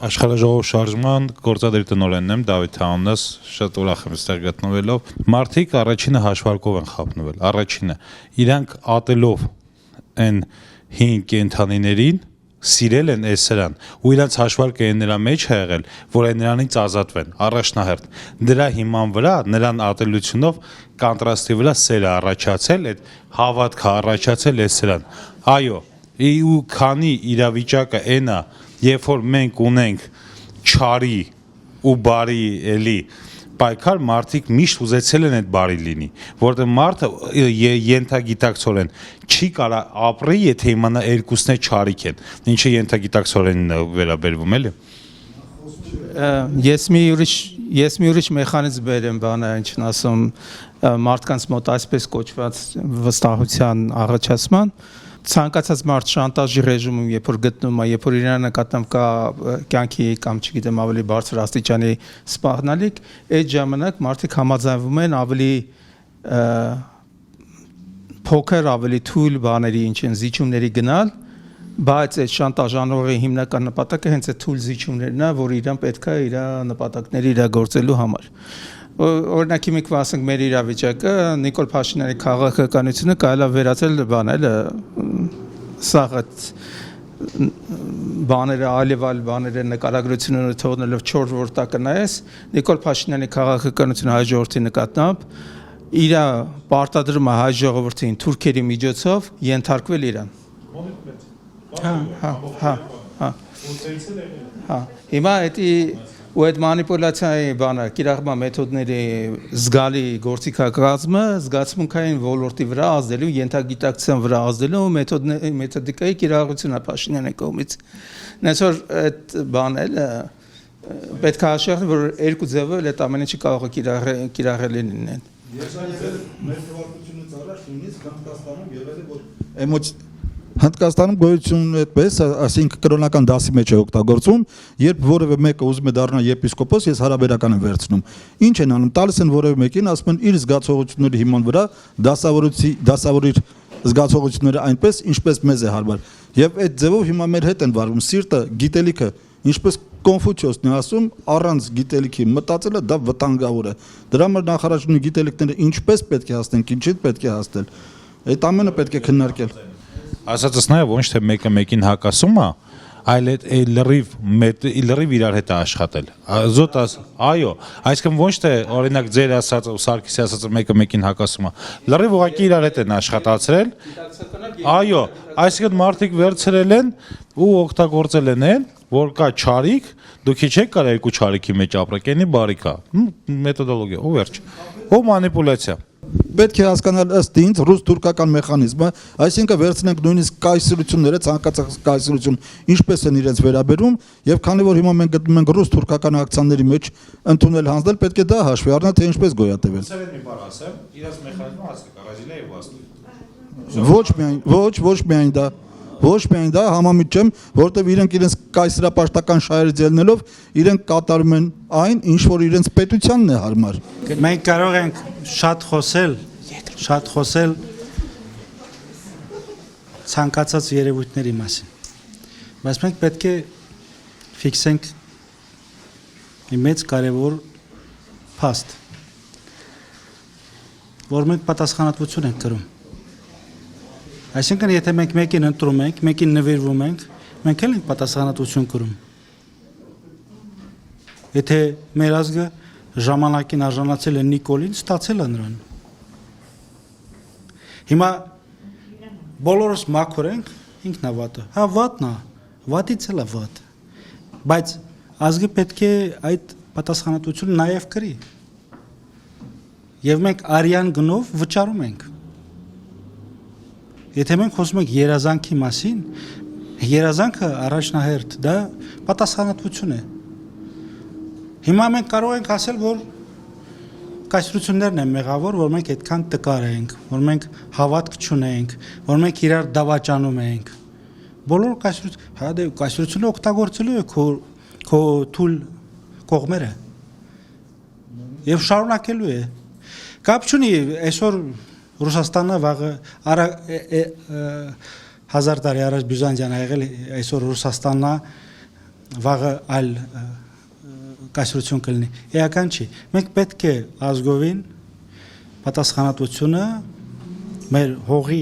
Աշխարհաժողով շարժման գործադիր տնօրենն եմ Դավիթ Հաննես, շատ ուրախ եմ այստեղ գտնվելով։ Մարդիկ առաջինը հաշվարկով են խափնվել, առաջինը իրանք ատելով այն 5 կենդանիներին սիրել են այս սրան ու իրանց հաշվարկը այն նրա մեջ է եղել, որ այն նրանից ազատվեն, առաջնահերթ։ Դրա հիման վրա, նրան ատելությունով կոնտրաստի վրա սերը առաջացել, այդ հավատքը առաջացել այս սրան։ Այո, ու քանի իրավիճակը այնա, երբ որ մենք ունենք չարի ու բարի էլի պայքար, մարդիկ միշտ ուզեցել են այդ բարի լինի, որտեղ մարդը ենթագիտակցորեն չի կարա ապրի, եթե իմանա երկուսն է չարիք են, ինչը ենթագիտակցորեն վերաբերվում էլի։ Ես մի ուրիշ մեխանիզմ բերեմ բանը, ինչն ասում մարդկանց մոտ այսպես կոչված վստահության առաջացման, ցանկացած մարդ շանտաժի ռեժիմում երբ որ գտնում է, երբ որ իրան նկատմամբ կա կյանքի կամ չգիտեմ ավելի բարձր աստիճանի սպառնալիք, այդ ժամանակ մարդիկ համաձայնվում են ավելի փոքր, ավելի թույլ բաների, ինչ են զիջումների գնալ, բայց այդ շանտաժանողի հիմնական նպատակը հենց այդ թույլ զիջումներն է, որ իրան պետք է իր նպատակները իրագործելու համար։ Օրինակ հիմիկվա ասենք մեր իրավիճակը Նիկոլ Փաշինյանի քաղաքականությունը կարելի է վերածել բանել սաղդ բաները այլևալ բաները նկարագրությունները թողնելով 4 որտակը նայես Նիկոլ Փաշինյանի քաղաքականությունը հայ ժողովրդի նկատմամբ իր պարտադրումը հայ ժողովրդին թուրքերի միջոցով ենթարկվել իրան։ Հիմա դա ու այդ մանիպուլյացիայի բանը կիրառման մեթոդների զգալի գործիքակազմը զգացմունքային ոլորտի վրա ազդելու, ենթագիտակցության վրա ազդելու մեթոդիկայի կիրառությունն է Փաշինյանի կողմից։ Այսօր այդ բանը պետք է հաշվի որ երկու ձևով այդ ամենը չի կարող կիրառելի լինեն։ Ես այլ մեր թվարկությունից առաջ նույնիսկ Հնդկաստանում եղել է որ Հնդկաստանում գոյությունն այդպես, այսինքն կրոնական դասի մեջ է օգտագործում, երբ որևէ մեկը ուզում է դառնալ եպիսկոպոս, ես հարաբերական եմ վերցնում։ Ինչ են անում, տալիս են որևէ մեկին, ասում են իր զգացողությունների հիման վրա դասավորիր զգացողությունները այնպես, ինչպես մեզ է հարմար։ Եվ այդ ձևով հիմա մեր հետ են վարվում, սիրտը, գիտելիքը, ինչպես Կոնֆուցիոսն է ասում, առանց գիտելիքի մտածելը դա վտանգավոր է։ Դրա համար նախարարությունը գիտելիքները ինչպես պետք է հասնենք, ինչից պետք է հասնել։ Այդ ամենը պետք է քննարկել։ Ասածս նաև ոչ թե մեկը մեկին հակասում է, այլ այդ լրիվ իրար հետ է աշխատել։ Զոտաս, այո, այսինքն ոչ թե օրինակ ձեր ասած Սարգիսի ասածը մեկը մեկին հակասում է, լրիվ ուղղակի իրար հետ են աշխատացրել։ Այո, այսինքն մարդիկ վերցրել են ու օգտագործել են, որ կա չարիք, դուք չեք կարող երկու չարիքի մեջ ապրեք, այնի բարիք է։ Մեթոդոլոգիա, ու վերջ։ Ու մանիպուլյացիա։ Պետք է հասկանալ ըստ ինձ ռուս-թուրքական մեխանիզմը, այսինքն վերցնենք նույնիսկ կայսրությունները, ցանկացած կայսրություն ինչպես են իրենց վերաբերում, եւ քանի որ հիմա մենք գտնում ենք ռուս-թուրքական ակցիաների մեջ ընդունել հանձնել, պետք է դա հաշվի առնել, թե ինչպես գոյատևել։ Սերեն մի բառ ասեմ, իրաց մեխանիզմը հասկա, Բրազիլիա եւ Վաստի։ Ոչ միայն դա համամիտ չեմ, որտեղ իրենք իրենց կայսրապաշտական շահերից ելնելով իրենք կատարում են այն, ինչ որ իրենց պետությանն է հարմար։ Մենք կարող ենք շատ խոսել ցանկացած երևույթների մասին, բայց մենք պետք է ֆիքսենք մի մեծ կարևոր փաստ, որ մենք պատասխանատվություն ենք կրում։ Այսինքն եթե մենք մեկին ընտրում ենք, մեկին նվիրվում ենք, մենք էլ ենք պատասխանատվություն կրում։ Եթե մեր ազգը ժամանակին արժանացել է Նիկոլին, ստացել է նրան։ Հիմա բոլորս մաքուր ենք, ինքն է վատը։ Հա վատն է, վատից էլ է վատ։ Բայց ազգը պետք է այդ պատասխանատվությունը նաև կրի։ Եվ մենք արյան գնով վճարում ենք։ Եթե մենք խոսում ենք երազանքի մասին, երազանքը առաջնահերթ դա պատասխանատվություն է։ Հիմա մենք կարող ենք ասել, որ կայսրություններն են մեղավոր, որ մենք այդքան տկար ենք, որ մենք հավատք չունենք, որ մենք իրար դավաճանում ենք։ Բոլոր կայսրությունը օգտագործելու է քո թույլ կողմերը։ Եվ շարունակելու է։ Կապ չունի այսօր Ռուսաստանը վաղը 1000 տարի առաջ Բյուզանդիան ա եղել, այսօր Ռուսաստանն է վաղը այլ կայսրություն կլինի։ Էական չի։ Մենք պետք է ազգովին պատասխանատվությունը, մեր հողի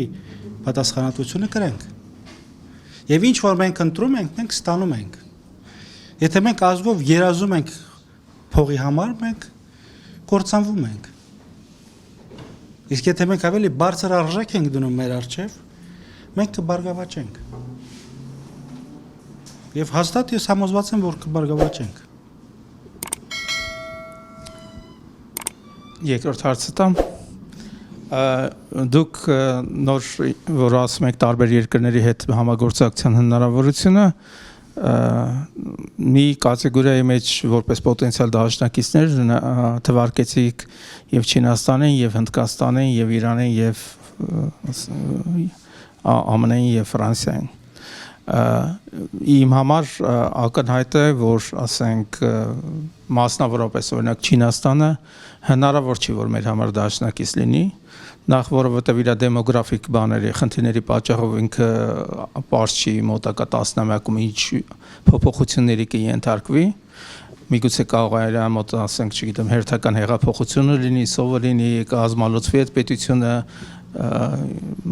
պատասխանատվությունը կրենք։ Եվ ինչ որ մենք ընտրում ենք, մենք ստանում ենք։ Եթե մենք ազգով երազում ենք փողի համար, մենք կործանվում ենք։ Իսկ եթե մենք ավելի բարձր արժեք ենք դնում մեր առջև, մենք կբարգավաճենք։ Եվ հաստատ ես համոզված եմ, որ կբարգավաճենք։ Երկրորդ հարցը տամ։ Դուք նոր որ ասում եք տարբեր երկրների հետ համագործակցության հնարավորությունը մի կատեգորիայի մեջ որպես պոտենցիալ դաշնակիցներ թվարկեցիք եւ Չինաստանին եւ Հնդկաստանին եւ Իրանին եւ ԱՄՆ-ին եւ Ֆրանսիային։ Իմ համար ակնհայտ է, որ ասենք մասնավորապես օրինակ Չինաստանը հնարավոր չի, որ մեր համար դաշնակից լինի, նախ որովհետեւ իր դեմոգրաֆիկ բաների, խնդիրների պատճառով ինքը պարզ չի մոտակա 10 ամյակում ինչ փոփոխությունների կենթարկվի, միգուցե կարող է իր մոտ ասենք, չգիտեմ, հերթական հեղափոխությունը լինի, սովը լինի, կազմալուծվի այդ պետությունը,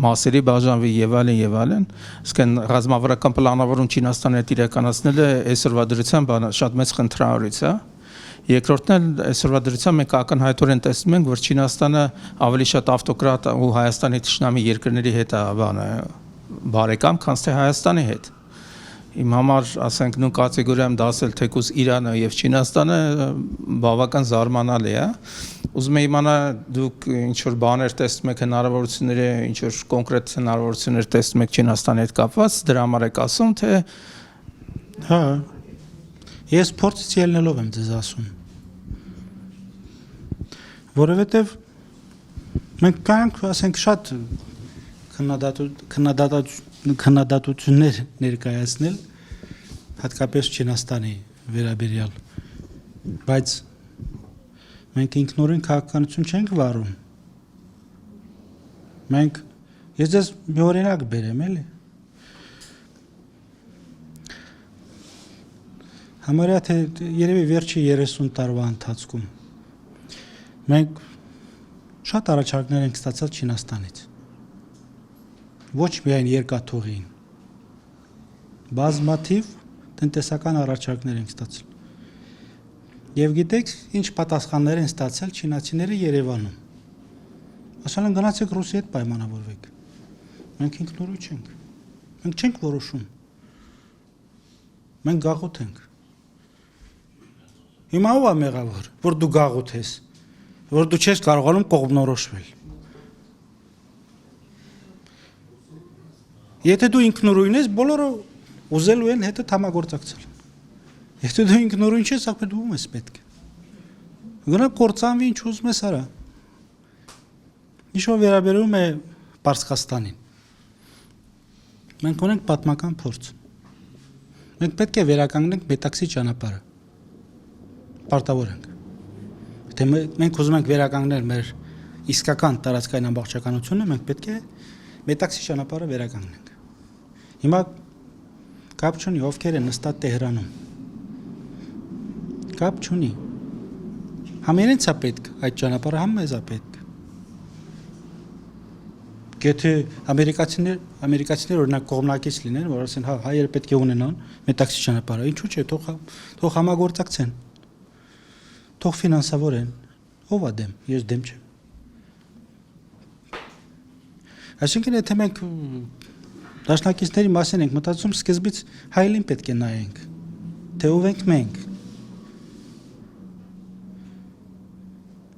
մասերի բաժանվի եւ այլն, իսկ այն ռազմավարական պլանավորում Չինաստանը այդ իրականացնելը այսօրվա դրությամբ շատ մեծ խնդրանալից է։ Երկրորդն էլ այսօրվա դրությամբ մենք ակնհայտորեն տեսնում ենք, որ Չինաստանը ավելի շատ ավտոկրատ ու Հայաստանի թշնամի երկրների հետ է բարեկամ, քան թե Հայաստանի հետ։ Իմ համար, ասենք, նույն կատեգորիայում դասել թեկուզ Իրանը եւ Չինաստանը բավական զարմանալի է։ Ուզում եմ իմանալ դուք ինչ որ բաներ տեսնում եք հնարավորությունների, ինչ որ կոնկրետ հնարավորություններ տեսնում եք Չինաստանի հետ կապված, դրա համար եք ասում, թե Հա։ Ես փորձից ելնելով եմ ձեզ ասում։ Որովհետև մենք կանք ասենք շատ քննադատություններ ներկայացնել հատկապես Չինաստանի վերաբերյալ, բայց մենք ինքնուրույն քաղաքականություն չենք վարում։ Մենք ես ձեզ մի օրինակ բերեմ, էլի։ Համարյա թե երևի վերջի 30 տարվա ընթացքում մենք շատ առաջարկներ ենք ստացել Չինաստանից։ Ոչ միայն երկաթուղին, բազմաթիվ տնտեսական առաջարկներ ենք ստացել։ Եվ գիտեք, ինչ պատասխաններ են ստացել չինացիները Երևանում։ Ասել են գնացեք Ռուսի հետ պայմանավորվեք։ Մենք ինքնուրույն չենք։ Մենք չենք որոշում։ Մենք գաղութ ենք։ Հիմա ով է մեղավոր, որ դու գաղութ ես, որ դու չես կարողանում կողմնորոշվել։ Եթե դու ինքնուրույն ես, բոլորը ուզելու են հետը համագործակցել։ Եթե դու ինքնուրույն չես, ապա դու ում ես պետք։ Գնա կործանվի ինչ ուզում ես արա։ Ինչ որ վերաբերում է Պարսկաստանին։ Մենք ունենք պատմական փորձ։ Մենք պետք է վերականգնենք Մետաքսի ճանապարհը։ Պարտավոր ենք։ Եթե մենք ուզում ենք վերականգնել մեր իսկական տարածքային ամբողջականությունը, մենք պետք է Մետաքսի ճանապարհը վերականգնենք։ Հիմա կապ չունի ովքեր են նստած Տեհրանում։ Կապ չունի։ Համ իրենց է պետք այդ ճանապարհը, համ մեզ է պետք։ Եթե ամերիկացիներ օրինակ կողմնակից լինեն, որ ասեն, հա, հայերը պետք է ունենան Մետաքսի ճանապարհը, ինչու՞ չէ, թող համագործակցեն։ Թող ֆինանսավորեն։ Ով է դեմ։ Ես դեմ չեմ։ Այսինքն եթե մենք դաշնակիցների մասին ենք մտածում, սկզբից հայելին պետք է նայենք, թե ով ենք մենք։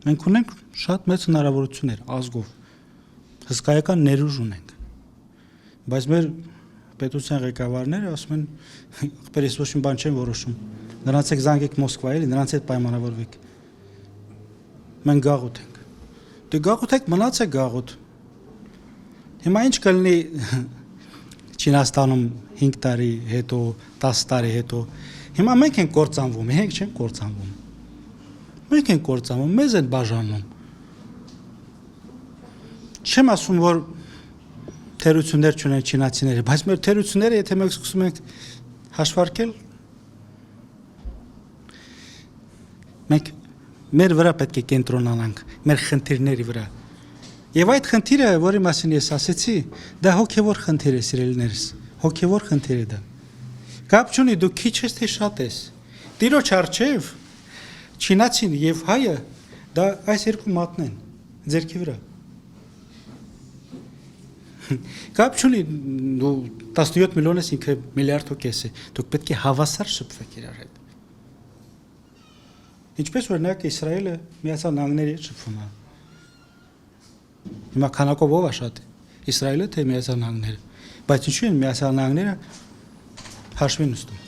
Մենք ունենք շատ մեծ հնարավորություններ ազգով, հսկայական ներուժ ունենք, բայց մեր պետության ղեկավարները ասում են, ախպեր ես ոչ մի բան չեն որոշում, նրանցեք զանգեք Մոսկվա, էլի, նրանց հետ պայմանավորվեք։ Մենք գաղութ ենք։ Դե գաղութ եք, մնացեք գաղութ։ Հիմա ինչ կլինի Չինաստանում 5 տարի հետո, 10 տարի հետո։ Հիմա մենք ենք կործանվում, մենք չենք կործանվում։ Մենք ենք կործանվում, մեզ են բաժանում։ Չեմ ասում, որ թերություններ չունեն չինացիները, բայց մեր թերությունները, եթե մենք սկսում ենք հաշվարկել, մենք մեր վրա պետք է կենտրոնանանք, մեր խնդիրների վրա։ Եվ այդ խնդիրը, որի մասին ես ասեցի, դա հոգևոր խնդիր է, սիրելիներս, հոգևոր խնդիր է դա։ Կապ չունի դու քիչ ես թե շատ ես։ Տիրոջ առջև չինացին եւ հայը դա այս երկու մատն են ձերքի վրա։ Կապ չունի դու 17 միլիոն ես, ինքը միլիարդ հոգես է։ Դուք պետք է հավասար շփվեք իրար հետ։ Ինչպես օրինակ Իսրայելը Միացյալ Նահանգների հետ շփվում է։ Հիմա քանակով ով է շատ։ Իսրայելը թե Միացյալ Նահանգները։ Բայց ինչու են Միացյալ Նահանգները հաշվի նստում։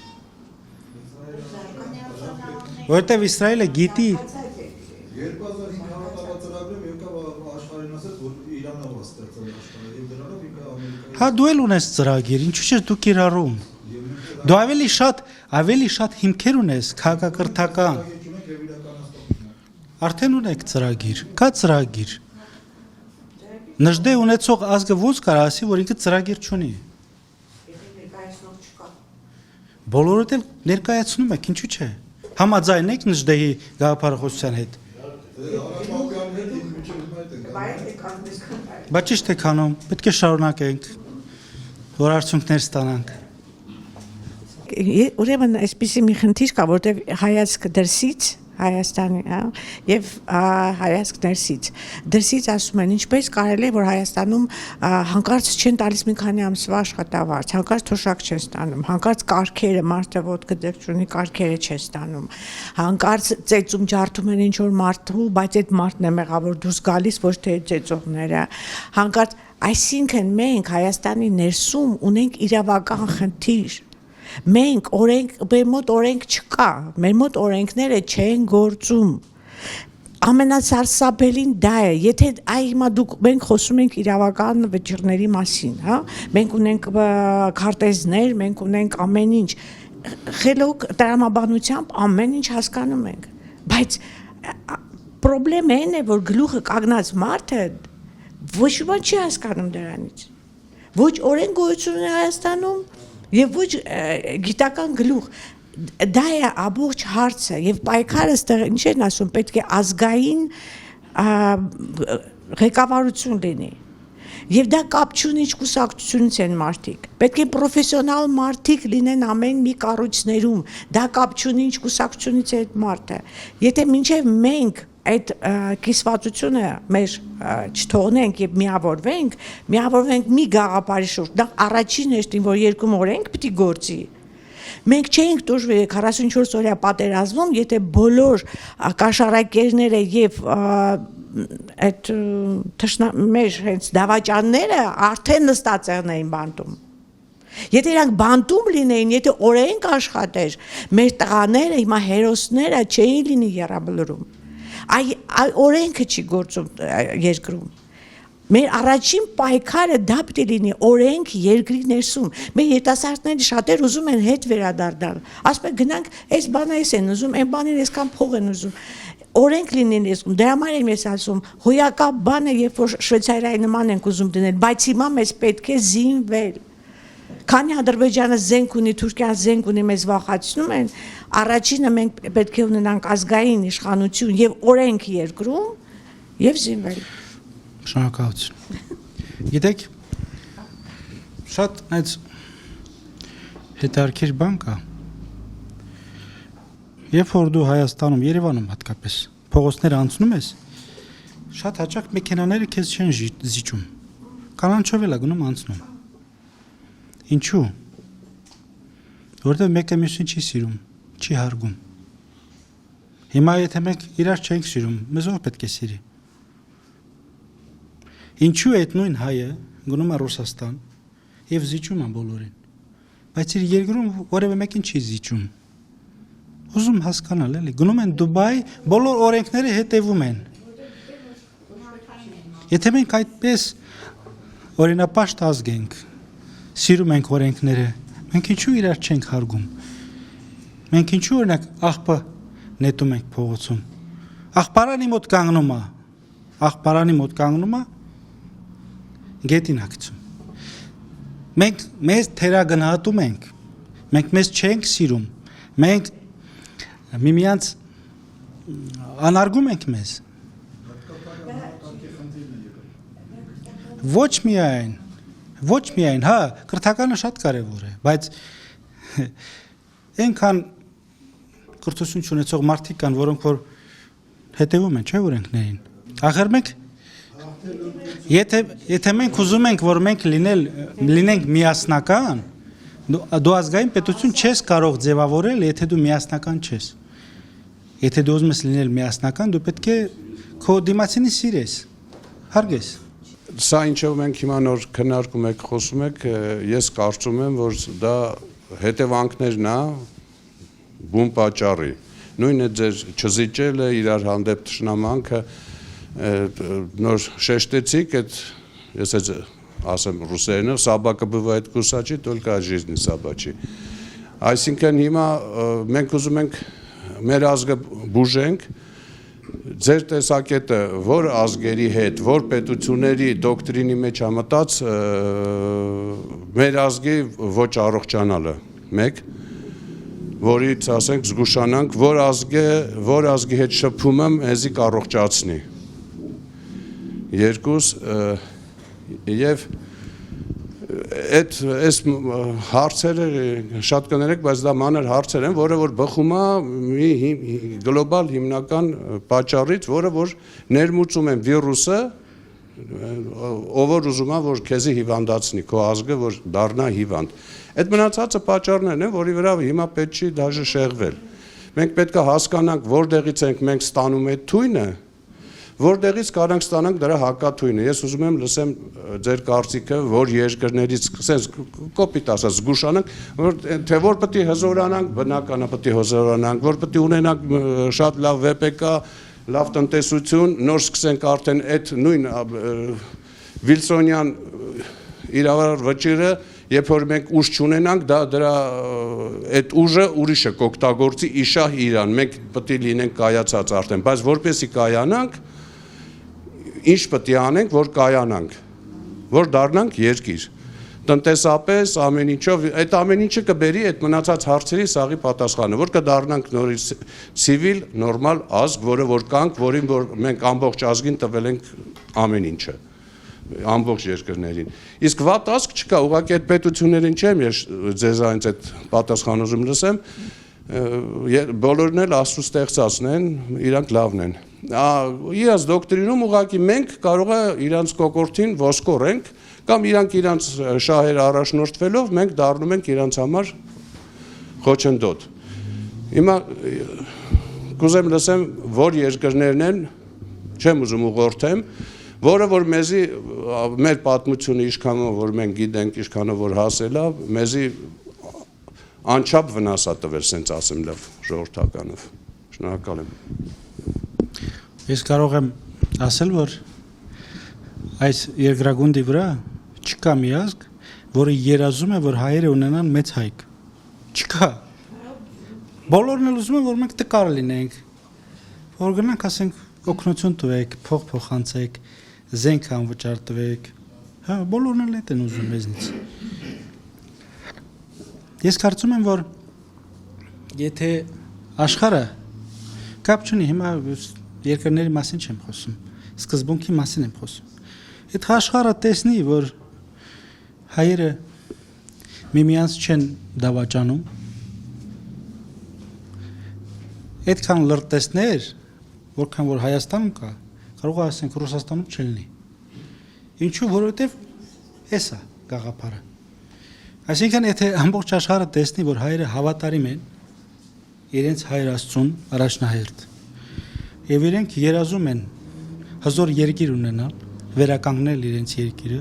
Որտեւ Իսրայելը գիտի 2005 հավատացած ծրագրում եկավ աշխարհին ասաց, որ Իրանը ով է ստեղծել աշխարհը եւ դրանով ինքը Ամերիկայի Հա դու էլ ունես ծրագիր, ինչու՞ չես դու կիրառում։ Դու ավելի շատ հիմքեր ունես քաղաքակրթական։ Արդեն ունեք ծրագիր, կա ծրագիր։ Նժդե ունեցող ազգը ոնց կարող ասի, որ ինքը ծրագիր չունի։ Բոլորդ էլ ներկայացնում եք, ինչու՞ չէ։ Համաձայն եք Նժդեի գաղափարախոսության հետ։ Բայց ճիշտ եք անում, պետք է շարունակենք, որ արդյունքներ ստանանք։ Ուրեմն այսպեսի մի խնդիր կա, որտեղ հայացքը դրսից Հայաստանի, եւ հայացք դրսից ասում են ինչպես կարելի է որ Հայաստանում հանկարծ չեն տալիս մի քանի ամսվա աշխատավարձ, հանկարծ թոշակ չեն ստանում, հանկարծ կարգերը մարդը ոտքը դեպք ունի կարգերը չեն ստանում, հանկարծ ծեծում ջարդում են ինչ որ մարդու, բայց այդ մարդն է մեղավոր դուրս գալիս ոչ թե ծեծողները, հանկարծ այսինքն մենք Հայաստանի ներսում ունենք իրավական խնդիր Մենք մեր մոտ օրենք չկա, մեր մոտ օրենքները չեն գործում։ Ամենասարսափելին դա է, եթե հիմա մենք խոսում ենք իրավական վճիռների մասին, հա, մենք ունենք քարտեզներ, մենք ունենք ամեն ինչ, խելոք տրամաբանությամբ ամեն ինչ հասկանում ենք, բայց պրոբլեմը այն է, որ գլուխը կանգնած մարդը ոչ ոք չի հասկանում դրանից, ոչ օրենք գոյություն ունի Հայաստանում, Եվ ոչ գիտական գլուխ, դա է ամբողջ հարցը եւ պայքարը ստեղ ինչ են ասում, պետք է ազգային ղեկավարություն լինի։ Եվ դա կապ չունի ինչ կուսակցությունից են մարդիկ։ Պետք է պրոֆեսիոնալ մարդիկ լինեն ամեն մի կառույցներում։ Դա կապ չունի ինչ կուսակցությունից է այդ մարդը։ Եթե մինչև մենք այդ կիսվածությունը մեր չթողնենք եւ միավորվենք մի գաղափարի շուրջ, դա առաջին հերթին, որ երկու օրենք պիտի գործի։ Մենք չէինք դժվար 44 օրյա պատերազմում, եթե բոլոր կաշառակերները եւ այդ մեր հենց դավաճանները արդեն նստած էին բանտում։ Եթե իրանք բանտում լինեին, եթե օրենք աշխատեր, մեր տղաները, հիմա հերոսները չէին լինի եռաբլուրում։ Օրենքը չի գործում երկրում։ Մեր առաջին պայքարը դա պիտի լինի օրենք երկրի ներսում։ Մեր երիտասարդները շատեր ուզում են հետ վերադառնալ։ Ասում են գնանք, այս բանը էս են ուզում, այն բաները այսքան փող են ուզում։ Օրենք լինեն երկրում։ Դրա համար եմ ես ասում, հոյակապ բանը, երբ որ Շվեյցարիայի նման ենք ուզում դնել, բայց հիմա մեզ պետք է զինվել։ Քանի Ադրբեջանը զենք ունի, Թուրքիան զենք ունի, մեզ վախեցնում են, առաջինը մենք պետք է ունենանք ազգային իշխանություն եւ օրենք երկրում եւ զինվել։ Շնորհակալություն։ Գիտեք, շատ այս հետարքիր բան կա։ Երբ որ դու Հայաստանում, Երևանում հատկապես փողոցներ անցնում ես, շատ հաճախ մեքենաները քեզ չեն զիջում։ Կանանչով էլ գնում անցնում։ Ինչու՞։ Որտեղ մեկը մյուսին չի սիրում, չի հարգում։ Հիմա եթե մենք իրար չենք սիրում, մեզ ով պետք է սիրի։ Ինչու է այդ նույն հայը գնում է Ռուսաստան եւ զիջում է բոլորին։ Բայց իր երկրում որևէ մեկին չի զիջում։ Ուզում հասկանալ էլի, գնում են Դուբայ, բոլոր օրենքները հետևում են։ Եթե մենք այդպես օրինապաշտ ազգ ենք, սիրում ենք օրենքները, մենք ինչու իրար չենք հարգում։ Մենք ինչու օրինակ աղբը նետում ենք փողոցում։ Աղբարանի մոտ կանգնում է, գետին հագցում։ Մենք մեզ թերագնահատում ենք, մենք մեզ չենք սիրում, մենք միմյանց անարգում ենք մեզ։ Ոչ միայն, հա, կրթականը շատ կարևոր է, բայց այնքան կրթություն չունեցող մարդիկ կան, որոնք որ հետևում են, չէ՞ օրենքներին։ Ախր մենք եթե մենք ուզում ենք, որ մենք լինենք միասնական, դու ազգային պետություն չես կարող ձևավորել, եթե դու միասնական չես։ Եթե դու ուզում ես լինել միասնական, դու պետք է քո դիմացինին սիրես, հարգես։ Սա ինչով մենք հիմա նոր քննարկում եք, խոսում եք, ես կարծում եմ, որ դա հետևանքներն է բուն պատճառի։ Նույնը ձեր չզիջելը, իրար հանդեպ թշնամանքը նոր շեշտեցիք, ես ասեմ ռուսերենով, собака бывает кусачей, только от жизни собачьей։ Այսինքն հիմա մենք ուզում ենք մեր ազգը բուժենք, ձեր տեսակետը որ ազգերի հետ, որ պետությունների դոկտրինի մեջ համտած մեր ազգի ոչ առողջանալը, մեկ, որից ասենք զգուշանանք, որ ազգի հետ շփումը մեզի կառողջացնի։ Երկուս եւ այս հարցերը շատ կներեք, բայց դա մանր հարցեր են, որը որ բխում է մի գլոբալ հիմնական պատճառից, որը որ ներմուծում են վիրուսը, ով որ ուզում է որ քեզի հիվանդացնի, քո ազգը որ դառնա հիվանդ։ Այդ մնացածը պատճառներն են, որի վրա հիմա պետք չի դաժե շեղվել։ Մենք պետք է հասկանանք, որտեղից ենք մենք ստանում այդ թույնը, որտեղից կարանք ստանանք դրա հակաթույնը։ Ես ուզում եմ լսեմ ձեր կարծիքը, որ երկրներից սկսենք կոպիտ ասած զգուշանանք, թե որ պետք է հզորանանք, բնական է պետք է հզորանանք, որ պետք է ունենանք շատ լավ VPK, լավ տնտեսություն, նոր սկսենք արդեն այդ նույն Վիլսոնյան իրավար վճիռը, երբ որ մենք ուժ չունենանք, դա դրա այդ ուժը ուրիշը կօգտագործի իշահ իրան, մենք պետք է լինենք կայացած արդեն, բայց որպեսզի կայանանք, ինչ պետք է անենք, որ կայանանք, որ դառնանք երկիր։ Տնտեսապես ամեն ինչով, այդ ամեն ինչը կբերի այդ մնացած հարցերի սաղի պատասխանը, որ կդառնանք նորից ցիվիլ, նորմալ ազգ, որը որ կանք, որին որ մենք ամբողջ ազգին տվել ենք ամեն ինչը, ամբողջ երկրներին։ Իսկ վատ ազգ չկա, ուղղակի այդ պետություններին չեմ ես ձեզ այնց այդ պատասխան ուզում լսեմ, բոլորն էլ Աստծո ստեղծածն են, իրանք լավն են։ Իրանց դոկտրինում ուղղակի մենք կարող է իրանց կոկորտին ոսկորենք, կամ իրանք իրանց շահերը առաջնորդվելով մենք դառնում ենք իրանց համար խոչընդոտ։ Հիմա կուզեմ լսեմ, որ երկրներն են, չեմ ուզում ուղղորդեմ, որը որ մեզի մեր պատմությունը ինչքանով որ մենք գիտենք, ինչքանով որ հասել է, մեզի անչափ վնաս է տվել, սենց ասեմ լավ ժողովրդականով։ Շնորհակալ եմ։ Ես կարող եմ ասել, որ այս երկրագունդի վրա չկա մի ազգ, որը երազում է, որ հայերը ունենան մեծ հայք։ Չկա։ Բոլորն էլ ուզում են, որ մենք տկար լինենք, որ գնանք ասենք օգնություն տվեք, փող փոխանցեք, զենք անվճար տվեք։ Հա, բոլորն էլ այդ են ուզում մեզնից։ Ես կարծում եմ, որ եթե աշխարհը կապ չունի, հիմա երկրների մասին չեմ խոսում, սկզբունքի մասին եմ խոսում։ Եթե աշխարհը տեսնի, որ հայերը միմյանց չեն դավաճանում, այդքան լրտեսներ, որքան որ Հայաստանում կա, կարող է ասենք Ռուսաստանում չլինի։ Ինչու, որովհետև էս է գաղափարը։ Այսինքն, եթե ամբողջ աշխարհը տեսնի, որ հայերը հավատարիմ են իրենց հայր Աստծուն առաջնահերթ, եւ իրենք երազում են հզոր երկիր ունենալ, վերականգնել իրենց երկիրը,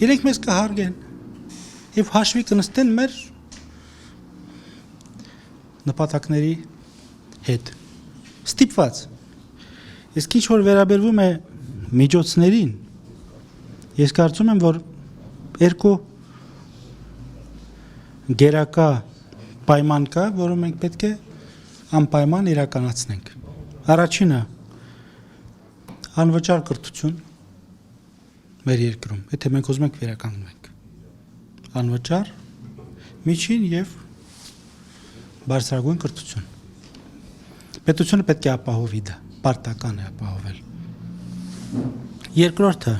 իրենք մեզ կհարգեն եւ հաշվի կնստեն մեր նպատակների հետ։ Ստիպված։ Իսկ ինչ որ վերաբերվում է միջոցներին, ես կարծում եմ, որ երկու գերակա պայման կա, որը մենք պետք է անպայման իրականացնենք։ Առաջինը անվճար կրթություն մեր երկրում, եթե մենք ուզում ենք վերականգնենք։ Անվճար, միջին եւ բարձրագույն կրթություն։ Պետությունը պետք է ապահովի դա, պարտական է ապահովել։ Երկրորդը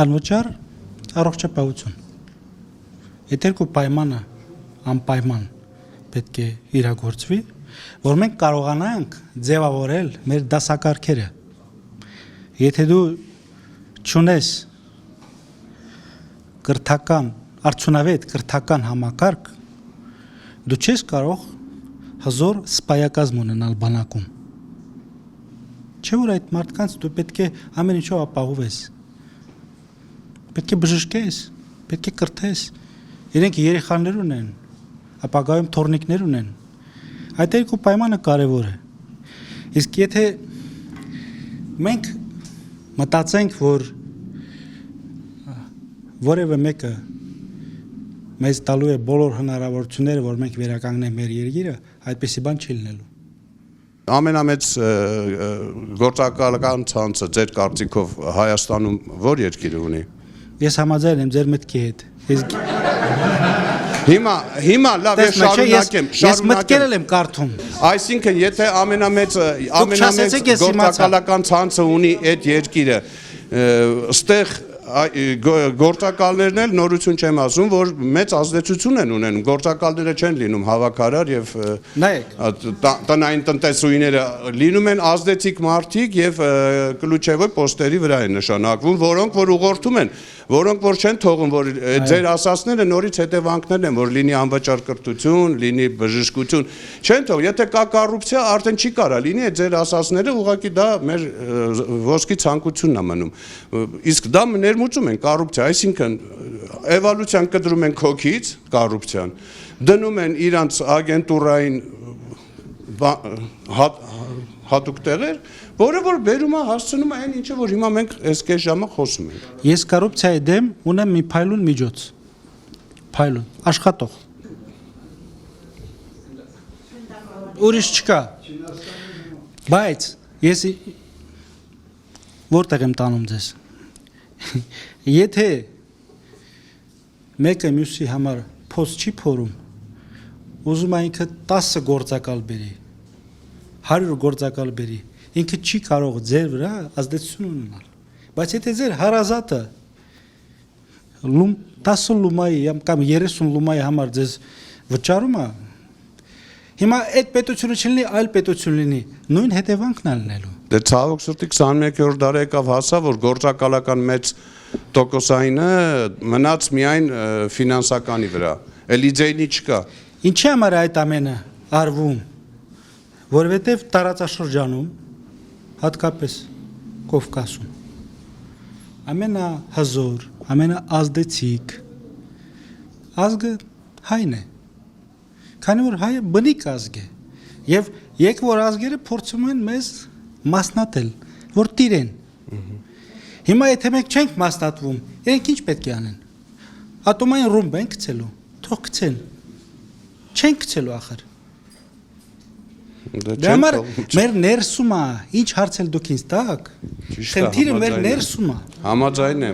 անվճար առողջապահություն։ Այդ երկու պայմանը անպայման պետք է իրագործվի, որ մենք կարողանանք ձևավորել մեր դասակարգերը։ Եթե դու չունես կրթական, արդյունավետ կրթական համակարգ, դու չես կարող հզոր սպայակազմ ունենալ բանակում։ Չէ՞ որ այդ մարդկանց դու պետք է ամեն ինչով ապահովես։ Պետք է բժշկես, պետք է կրթես։ Իրենք երեխաներ ունեն, ապագայում թորնիկներ ունեն։ Այդ երկու պայմանը կարևոր է։ Իսկ եթե մենք մտածենք, որ որևէ մեկը մեզ տալու է բոլոր հնարավորությունները, որ մենք վերականգնենք մեր երկիրը, այդպեսի բան չի լինելու։ Ամենամեծ գործակալական ցանցը ձեր կարծիքով Հայաստանում ո՞ր երկիրը ունի։ Ես համաձայն եմ ձեր մտքի հետ։ Հիմա լավ է շարունակեմ։ Ես մտքերել եմ կարդում։ Այսինքն, եթե ամենամեծ գործակալական ցանցը ունի այդ երկիրը, ստեղ գործակալներն էլ նորություն չեմ ասում, որ մեծ ազդեցություն են ունենում, գործակալները չեն լինում հավաքարար եւ տնային տնտեսուհիները լինում են ազդեցիկ մարդիկ եւ կլուչեվոյ պոստերի վրա են նշանակվում, որոնք որ ուղղորդում են, որոնք որ չեն թողում, որ ձեր ասածները նորից հետևանքներն են, որ լինի անվճար կրթություն, լինի բժշկություն, չեն թող, եթե կա կոռուպցիա, արդեն չի կարա լինի այդ ձեր ասածները, ուղղակի դա մեր ոսկի ցանկությունն է մնում։ Իսկ դա ներմուծում են կոռուպցիա, այսինքն էվալյուցիան կտրում են քոքից կոռուպցիան, դնում են իրանց ագենտուրային հատուկ տեղեր, որը որ բերում է հասցնում է այն ինչը որ հիմա մենք այս կես ժամը խոսում ենք։ Ես կոռուպցիայի դեմ ունեմ մի փայլուն միջոց։ Փայլուն, աշխատող։ Ուրիշ չկա։ Բայց ես որտեղ եմ տանում ձեզ։ Եթե մեկը մյուսի համար փոս չի փորում, ուզում է ինքը 10 գործակալ բերի, 100 գործակալ բերի, ինքը չի կարող ձեր վրա ազդեցություն ունենալ։ Բայց եթե ձեր հարազատը 10 լումայի կամ 30 լումայի համար ձեզ վճարում է, հիմա այդ պետությունը չլինի, այլ պետություն լինի, նույն հետևանքն է լինելու։ Դե ցավոք սրտի 21-րդ դարը եկավ հասավ, որ գործակալական մեծ տոկոսայինը մնաց միայն ֆինանսականի վրա, էլի ձայնի չկա։ Ինչի համար այդ ամենը արվում, որովհետև տարածաշրջանում, հատկապես Կովկասում, ամենահզոր, ամենաազդեցիկ ազգը հայն է, քանի որ հայը բնիկ ազգ է, եւ եկ որ ազգերը փորձում են մեզ մասնատել, որ տիրեն։ Հիմա եթե մենք չենք մասնատվում, իրենք ինչ պետք է անեն։ Ատոմային ռումբ են գցելու, թող գցեն։ Չեն գցելու ախր։ Դե համար մեր ներսում է, ինչ հարցել դուք ինձ տակ, խնդիրը մեր ներսում է։ Համաձայն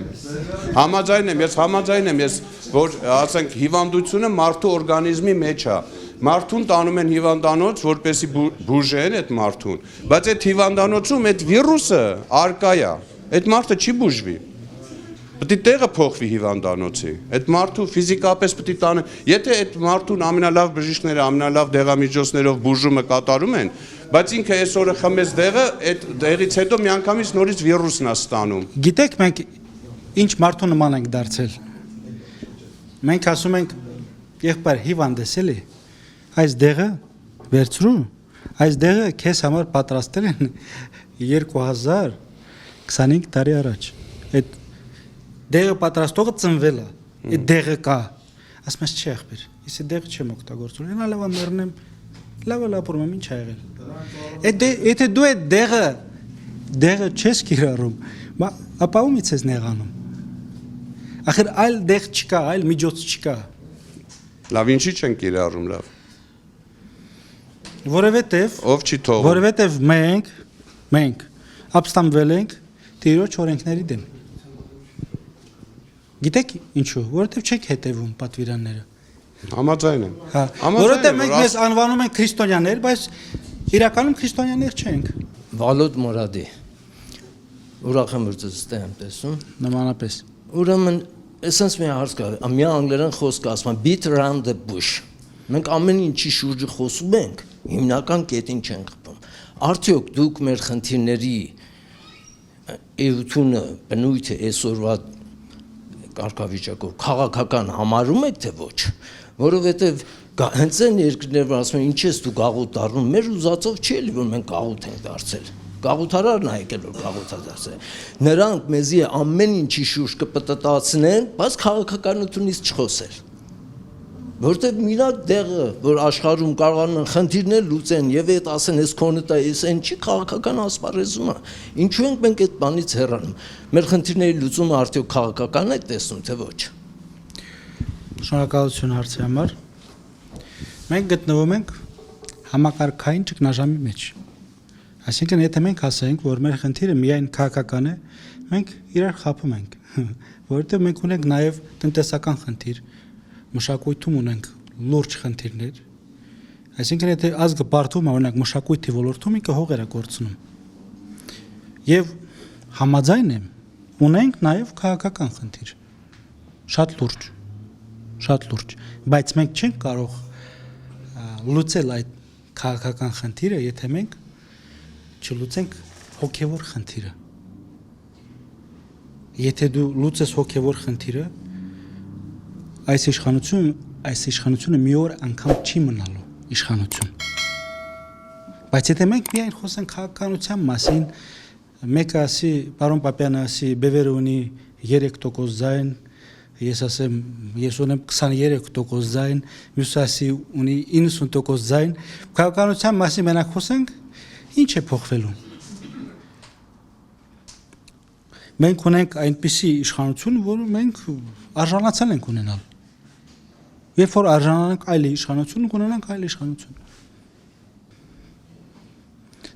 եմ, ես որ ասենք հիվանդությունը մարդու օրգանիզմի մեջ է։ Մարդուն տանում են հիվանդանոց, որպեսի բուժեն այդ մարդուն, բայց այդ հիվանդանոցում այդ վիրուսը արկա է, այդ մարդը չի բուժվի։ Պետք է տեղը փոխվի հիվանդանոցի։ Այդ մարդու ֆիզիկապես պետք է տանը, եթե այդ մարդուն ամենալավ բժիշկները, ամենալավ դեղամիջոցներով բուժումը կատարում են, բայց ինքը այսօրը խմեց դեղը, այդ դեղից հետո միանգամից նորից վիրուսն է ստանում։ Գիտեք մենք ինչ մարդու նման ենք դարձել։ Մենք ասում ենք, եղբայր հիվանդ ես էլի, այս դեղը վերցրու, այս դեղը քեզ համար պատրաստել են 2025 տարի առաջ։ Այդ դեղը պատրաստողը ծնվել է, այդ դեղը կա։ Ասում ես չի եղբայր, ես այդ դեղը չեմ օգտագործում, նա լավ մեռնեմ, լավ ապրում եմ, ինչ ա եղել։ Եթե դու այդ դեղը չես կիրառում, ապա ումից ես նեղանում։ Ախր այլ դեղ չկա, այլ միջոց չկա։ Լավ, ինչի չեն կիրառում լավ։ Ով չի թողում։ Որովհետև մենք ապստամբվել ենք Տիրոջ օրենքների դեմ։ Գիտեք ինչու, որովհետև չեք հետևում պատվիրանները։ Համաձայն եմ։ Որովհետև մենք մեզ անվանում ենք քրիստոնյաներ, բայց իրականում քրիստոնյաներ չենք։ Վալոդ Մորադի։ Ուրախ եմ որ ձեզ ստեմ տեսնում։ Նմանապես։ Ուրեմն, essence մի հարց կա, մի անգլերեն խոսք ասում, beat around the bush։ Մենք ամեն ինչի շուրջը խոսում ենք, հիմնական կետին չենք խփում։ Արդյոք դուք մեր խնդիրների էությունը, բնույթը այսօրվա կարգավիճակով քաղաքական համարում եք թե ոչ, որովհետև հենց այն երկրներ որ ասում են ինչ ես դու գաղութ դառնում, մեր ուզածով չի էլի որ մենք գաղութ ենք դարձել, գաղութարարն է եկել որ գաղութ է դարձել, նրանք մեզի ամեն ինչի շուրջ կպտտացնեն, բայց քաղաքականությունից չխոսել, որտեղ մինակ դեղը, որ աշխարհում կարողանում են խնդիրներ լուծեն եւ այդ ասեն, այս քոնը դա էս այն չի քաղաքական ասպարեզում է։ Ինչու ենք մենք այդ բանից հեռանում։ Մեր խնդիրների լուծումը արդյոք քաղաքական է տեսնում, թե ոչ։ Շնորհակալություն հարցի համար։ Մենք գտնվում ենք համակարգային ճգնաժամի մեջ։ Այսինքն, եթե մենք ասենք, որ մեր խնդիրը միայն քաղաքական է, մենք իրար խափում ենք, որովհետև մենք ունենք նաև տնտեսական խնդիր, մշակույթում ունենք լուրջ խնդիրներ։ Այսինքն, եթե ազգը բարդում է, օրինակ մշակույթի ոլորտում, ինքը հողեր է կորցնում։ Եվ համաձայն եմ, ունենք նաև քաղաքական խնդիր։ Շատ լուրջ, բայց մենք չենք կարող լուծել այդ քաղաքական խնդիրը, եթե մենք չլուծենք հոգևոր խնդիրը։ Եթե դու լուծես հոգևոր խնդիրը, այս իշխանությունը մի օր անգամ չի մնալու իշխանություն։ Բայց եթե մենք միայն խոսենք քաղաքականության մասին, մեկը ասի, պարոն Պապյանը ասի, Բևերը ունի 3% ձայն, ես ասեմ, ես ունեմ 23% ձայն, մյուսը ասի ունի 90% ձայն, քաղաքականության մասին մենակ խոսենք, ինչ է փոխվելու։ Մենք ունենք այնպիսի իշխանություն, որը մենք արժանացել ենք ունենալ։ Երբ որ արժանանանք այլ իշխանություն, կունենանք այլ իշխանություն։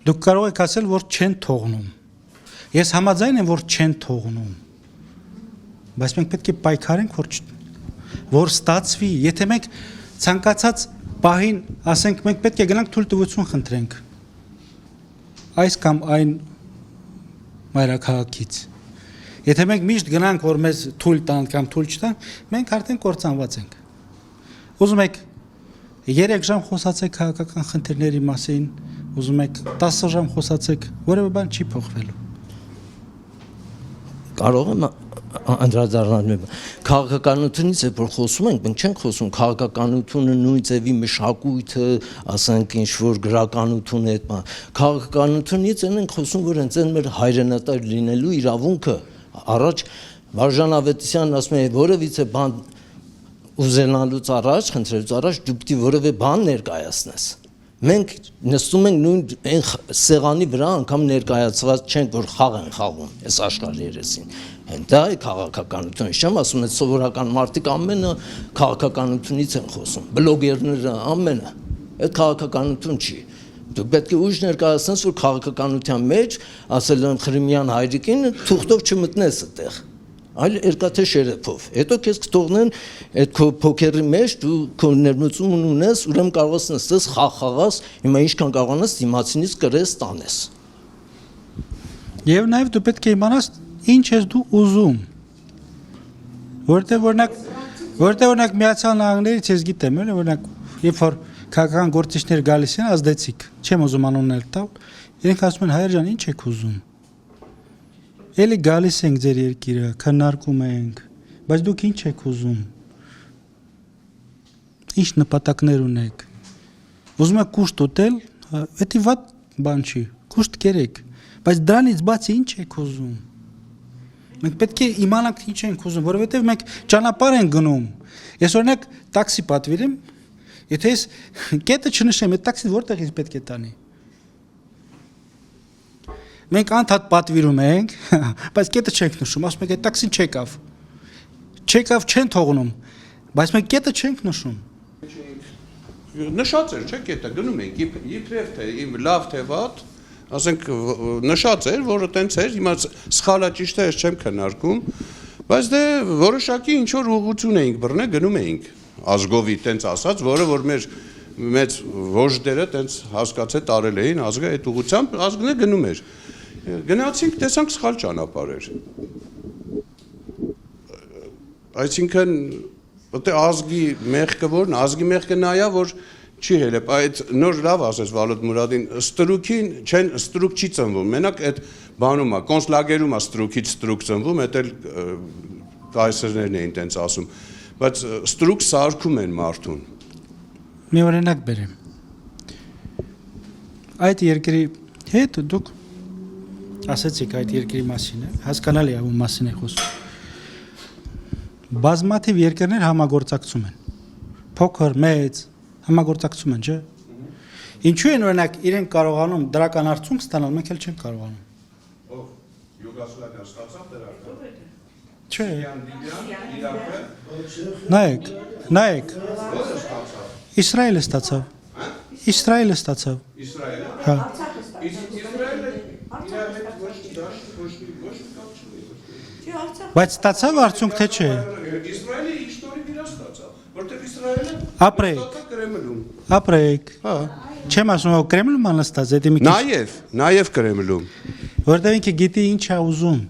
Դուք կարող եք ասել, որ չեն թողնում։ Ես համաձայն եմ, որ չեն թողնում։ Բայց մենք պետք է պայքարենք, որ ստացվի, եթե մենք ցանկացած պահին, ասենք, մենք պետք է գնանք թույլտվություն խնդրենք այս կամ այն մայրաքաղաքից։ Եթե մենք միշտ գնանք, որ մեզ թույլ տան կամ թույլ չտան, մենք արդեն կործանված ենք։ Ուզում եք 3 ժամ խոսացեք քաղաքական խնդիրների մասին, ուզում եք 10 ժամ խոսացեք, որևէ բան չի փոխվելու։ Կարող եմ անդրադառնալ քաղաքականությունից է որ խոսում ենք, մենք չենք խոսում քաղաքականությունը նույն ձևի մշակույթը, ասենք ինչ որ գրականություն է այդ բան։ Քաղաքականությունից ենք խոսում, որ հենց այն մեր հայրենատար լինելու իրավունքը առաջ Վարժան Ավետիսյանն ասում է, որևիցե բան ուզենալուց առաջ, խնդրելուց առաջ դու պետք է որևէ բան ներկայացնես։ Մենք նստում ենք նույն այն սեղանի վրա անգամ ներկայացված չենք, որ խաղ են խաղում այս աշխարհի երեսին։ Դա է քաղաքականությունը, չեմ ասում, այդ սովորական մարդիկ ամենը քաղաքականությունից են խոսում, բլոգերները ամենը, այդ քաղաքականություն չի։ Դու պետք է ուժ ներկայացնես, որ քաղաքականության մեջ, ասել եմ Խրիմյան հայրիկին, թուղթով չմտնես այդտեղ, այլ երկաթե շերեփով։ Հետո քեզ կթողնեն այդ քո փոքերի մեջ դու քո ներմուծում ունես, ուրեմն կարող ես նստես խաղաս, հիմա ինչքան կարողանաս դիմացինից կրես տանես։ Եվ նաև դու պետք է իմանաս ինչ ես դու ուզում։ Որտեղ օրինակ Միացյալ Նահանգներից ես գիտեմ, օրինակ երբ որ քաղաքական գործիչներ գալիս են ազդեցիկ, չեմ ուզում անուններ տալ, իրենք ասում են հայր ջան, ինչ եք ուզում։ Էլի գալիս ենք ձեր երկիրը, քննարկում ենք, բայց դուք ինչ եք ուզում։ Ինչ նպատակներ ունեք։ Ուզում եք կուշտ ուտել, դա վատ բան չի, կուշտ կերեք, բայց դրանից բացի ինչ եք ուզում։ Մենք պետք է իմանանք ինչ ենք ուզում, որովհետև մենք ճանապարհ ենք գնում։ Ես օրինակ տաքսի պատվիրեմ, եթե ես կետը չնշեմ, այդ տաքսին որտեղից պետք է տանի։ Մենք անդադ պատվիրում ենք, բայց կետը չենք նշում, ասում ենք այդ տաքսին չեկավ։ Չեկավ չեն թողնում, բայց մենք կետը չենք նշում։ Նշած էր, չէ՞ կետը գնում ենք, իբրև թե լավ թե վատ, ասենք նշած էր, որը տենց էր, հիմա սխալա ճիշտ է, ես չեմ քննարկում, բայց դե որոշակի ինչ որ ուղղություն էինք բռնել, գնում էինք ազգովի տենց ասած, որը որ մեր մեծ ոժդերը տենց հասկացե տարել էին ազգը այդ ուղղությամբ, ազգն է գնում էր։ Գնացինք, տեսանք սխալ ճանապարհ էր։ Այսինքն Որտե ազգի մեղքը որն, ազգի մեղքը նա է, որ չի հելեպ, այդ նոր լավ ասես Վալոդ Մուրադին, ստրուկին չեն, ստրուկ չի ծնվում, մենակ այդ բանում է, կոնսլագերում է ստրուկից ստրուկ ծնվում, այդ էլ կայսերներն էին տենց ասում, բայց ստրուկ սարքում են մարդուն։ Մի օրինակ բերեմ։ Այդ երկրի հետ դուք ասացիք այդ երկրի մասին է, հասկանալի է ում մասին է խոսում։ Բազմաթիվ երկրներ համագործակցում են, փոքր, մեծ համագործակցում են, չէ՞։ Ինչու են օրինակ իրենք կարողանում դրական արդյունք ստանալ, մենք էլ չենք կարողանում։ Յուգոսլավիան ստացավ դրական։ Չէ։ Իրաքը Նայեք։ Իսրայելը ստացավ։ Իսրայելը ստացավ։ Իսրայելը։ Հա։ Իսրայելը իրավետ ոչ կապ չունի։ Բայց ստացավ արդյունք թե չէ։ Իսրայելը իստորիկ իր ստացավ, որտեղ Իսրայելը Ապրեք։ Կրեմլում։ Ապրեք։ Հա։ Չեմ ասում, որ Կրեմլում անստաց, դա մի քիչ։ Նաև Կրեմլում։ Որտեղ ինքը գիտի ինչ է ուզում։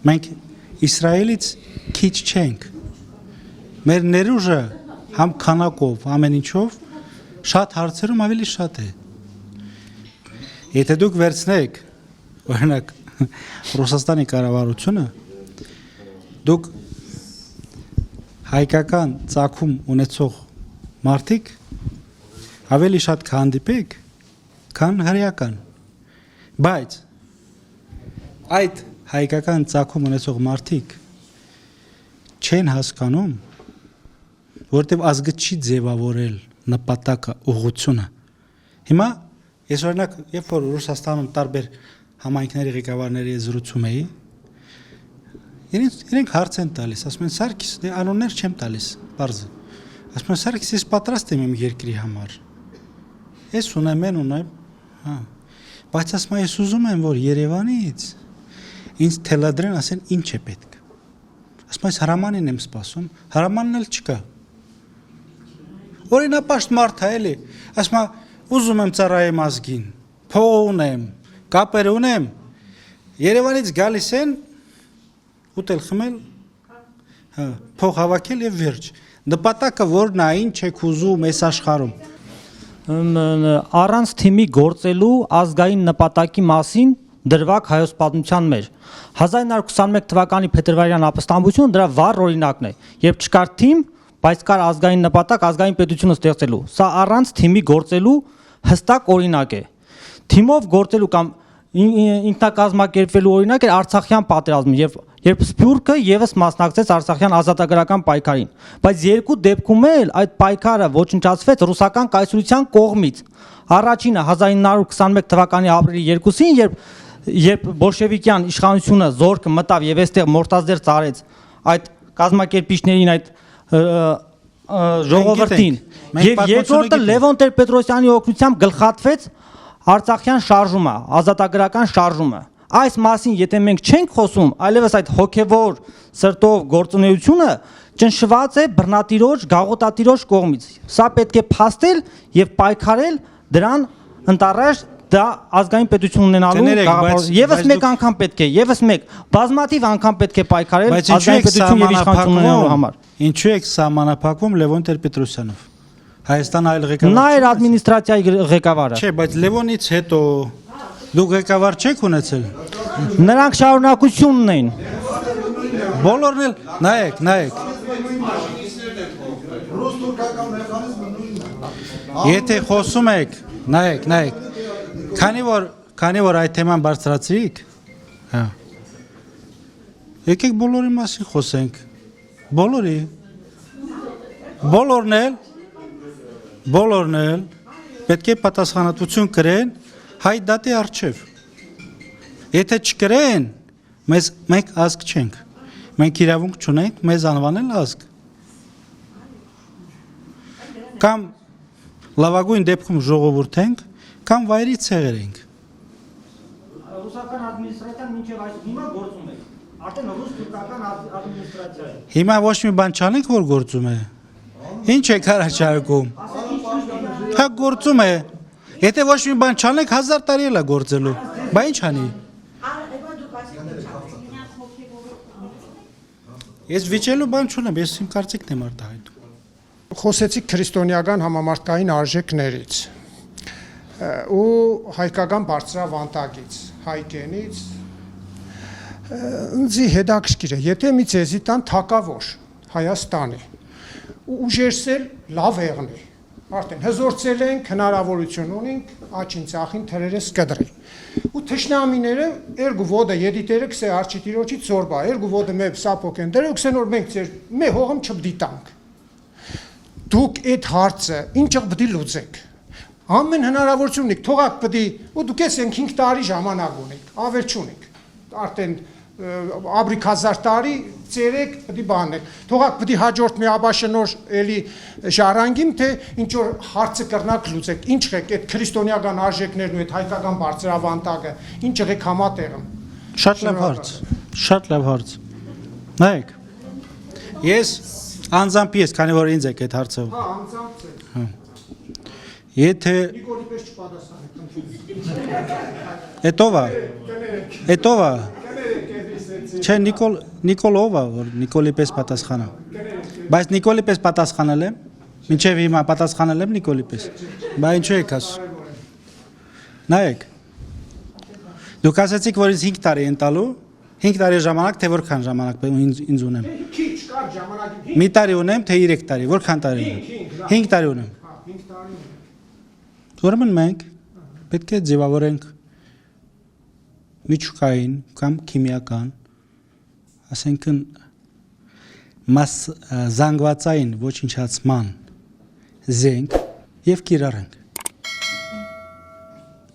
Մենք Իսրայելից քիչ չենք։ Մեր ներուժը համ քանակով, ամեն ինչով շատ հարցերում ավելի շատ է։ Եթե դուք վերցնեք, օրինակ, Ռուսաստանի կառավարությունը, դուք հայկական ծագում ունեցող մարդիկ ավելի շատ կհանդիպեք, քան հրեական։ Բայց այդ հայկական ծագում ունեցող մարդիկ չեն հասկանում, որտեվ ազգը չի ձևավորել նպատակը, ուղղությունը։ Հիմա ես օրինակ, երբ որ Ռուսաստանում տարբեր համայնքների ղեկավարների հետ զրուցում էի, իրենք հարց են տալիս, ասում են Սարգիս, դե անուններ չեմ տալիս, բարձր։ Ասում են Սարգիս, ես պատրաստ եմ իմ երկրի համար։ Ես ունեմ, հա։ Բայց ասում ես ուզում եմ, որ Երևանից ինձ թելադրեն, ասեն ինչ է պետք։ Ասում ես հրամանին եմ սպասում, հրամանն էլ չկա։ Օրինապաշտ մարդ է էլի, ասում ուզում եմ ծառայեմ ազգին, փող ունեմ, կապեր ունեմ, Երևանից գալիս են ուտել խմել, հա, փող հավաքել եւ վերջ։ Նպատակը որն է, ինչ եք ուզում այս աշխարհում։ Առանց թիմի գործելու ազգային նպատակի մասին դրվագ հայոց պատմության մեջ 1921 թվականի փետրվարյան ապստամբությունը դրա վառ օրինակն է, երբ չկար թիմ, բայց կար ազգային նպատակ, ազգային պետությունը ստեղծելու։ Սա առանց թիմի գործելու հստակ օրինակ է։ Թիմով գործելու կամ ինքնակազմակերպվելու օրինակ է Արցախյան պատերազմը, երբ Սփյուռքը եւս մասնակցեց Արցախյան ազատագրական պայքարին, բայց երկու դեպքում էլ այդ պայքարը ոչնչացվեց ռուսական կայսրության կողմից։ Առաջինը 1921 թվականի ապրիլի 2-ին, երբ բոլշևիկյան իշխանությունը զորքը մտավ եւ այստեղ մորտազդեր ծարեց այդ կազմակերպիչներին, այդ ժողովրդին, եւ երկրորդը Լևոն Տեր-Պետրոսյանի օգնությամբ գլխատվեց Արցախյան շարժումը, ազատագրական շարժումը։ Այս մասին եթե մենք չենք խոսում, այլևս այդ հոգևոր սրտով գործունեությունը ճնշված է բռնատիրոջ, գաղութատիրոջ կողմից։ Սա պետք է փաստել եւ պայքարել դրան ընտառաշ դա ազգային պետություն ունենալու եւս մեկ անգամ պետք է, եւս մեկ բազմաթիվ անգամ պետք է պայքարել ազգային պետություն եւ իշխանություն ունենալու համար։ Ինչու եք սահմանափակվում Լևոն Տեր-Պետրոսյանով։ Հայաստան այլ ղեկավար։ Նա էր ադմինիստրացիայի ղեկավարը։ Չէ, բայց Լևոնից հետո դուք ղեկավար չեք ունեցել։ Նրանք շարունակությունն էին։ Բոլորն էլ նայեք։ Եթե խոսում եք, նայեք։ Քանի որ այդ թեման բարձրացրիք, հա։ Եկեք բոլորի մասին խոսենք։ Բոլորն էլ պետք է պատասխանատվություն կրեն հայ դատի առջև։ Եթե չկրեն, մենք ազգ չենք։ Մենք իրավունք չունենք մեզ անվանել ազգ։ Կամ լավագույն դեպքում ժողովուրդ ենք, կամ վայրի ցեղեր ենք։ Ռուսական ադմինիստրացիան մինչև այս հիմա գործում է։ Արդեն ռուս-թուրքական ադմինիստրացիա է։ Հիմա ոչ մի բան չանեք, որ գործում է։ Ինչ եք առաջարկում։ Հա գործում է։ Եթե ոչ մի բան չանեք, 1000 տարի էլ է գործելու։ Բա ինչ անի։ Ես վիճելու բան չունեմ, ես իմ կարծիքն եմ արտահայտում։ Խոսեցիք քրիստոնեական համամարտկային արժեքներից ու հայկական բարձրավանդակից, հայկենից ինձ հետաքրքիր է, եթե մի ցեզի տան թակավոր Հայաստանի ու ուժերսել լավ եղնի, արդեն հզորցել ենք, հնարավորություն ունենք, աչին ծախին թրերես կդրի։ Ու թշնամիները երգու ոդը յեդիտերը կսե արչիտիրոջի ծորբա, երգու ոդը մեկ սապոկ են դրել, ու կսեն որ մենք ձեր մե հողում չպդիտանք։ դուք այդ հարցը ինչը պետք է լուծեք։ Ամեն հնարավորություն ունեք, թողակ պետք է, ու դուք ես 5 տարի ժամանակ ունեք, ավել չունեք։ Արդեն Աբրիկ 1000 տարի ծերեք պետք է բանել։ Թողակ պետք է հաջորդ մի աբաշնոր էլի ժառանգիմ, թե ինչ որ հարցը կրնակ լուծեք։ Ինչ եք այդ քրիստոնեական արժեքներն ու այդ հայկական բարձրավանդակը, ինչ եք համատեղում։ Շատ լավ հարց։ Շատ լավ հարց։ Նայեք։ Ես անձամբ ես, քանի որ ինձ եք այդ հարցը։ Հա, անձամբ է։ Եթե Նիկոլի պես չպատասխանեք։ Էտովա։ Չէ, Նիկոլովա, որ Նիկոլի պես պատասխանա։ Բայց Նիկոլի պես պատասխանել եմ, մինչև հիմա պատասխանել եմ Նիկոլի պես։ Բայց ինչու եք ասում։ Նայեք։ Դուք ասացիք, որ ինձ 5 տարի են տալու, 5 տարի ժամանակ, թե որքան ժամանակ ինձ ունեմ։ Քիչ կար ժամանակի։ Մի տարի ունեմ, թե 3 տարի, որքան տարի ունեմ։ 5 տարի ունեմ։ 5 տարի։ Ուրեմն մենք պետք է ձևավորենք միջուկային կամ քիմիական, ասենքն զանգվածային ոչնչացման զենք եւ կիրառենք։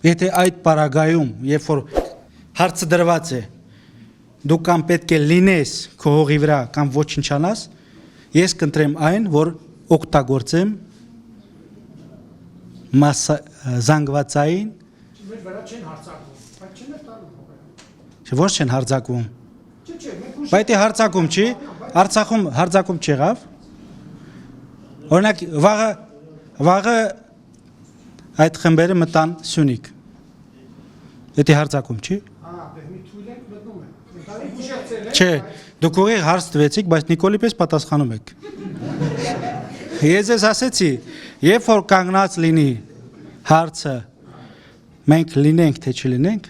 Եթե այդ պարագայում, երբ որ հարցը դրված է, դու կամ պետք է լինես քո հողի վրա կամ ոչնչանաս, ես կընտրեմ այն, որ օգտագործեմ զանգվածային Մեր վրա չեն հարձակվում, բայց չեն տալու հողերը։ Ոչ չեն հարձակվում։ Չէ, մենք Բայց է հարձակում չի, Արցախում հարձակում չեղավ։ Օրինակ վաղը այդ խմբերը մտան Սյունիք։ Դա հարձակում չի։ մի թույլ ենք մտնում են։ Դա ուժեղցել է։ Չէ, դուք ուղիղ հարց տվեցիք, բայց Նիկոլի պես պատասխանում եք։ Ես ես ասեցի, երբ որ կանգնած լինի հարցը, մենք լինենք թե չլինենք,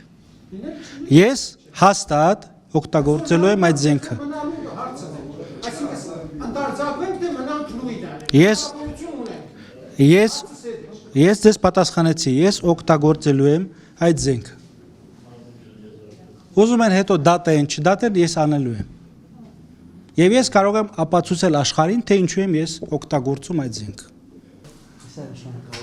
ես հաստատ օգտագործելու եմ այդ զենքը։ Մնալու հարցը է։ Այսինքն անդարձակվենք թե մնանք նույնը։ Ես ձեզ պատասխանեցի, ես օգտագործելու եմ այդ զենքը։ Ուզում են հետո դատեն, չդատեն, ես անելու եմ։ Եվ ես կարող եմ ապացուցել աշխարհին, թե ինչու եմ ես օգտագործում այդ զենքը։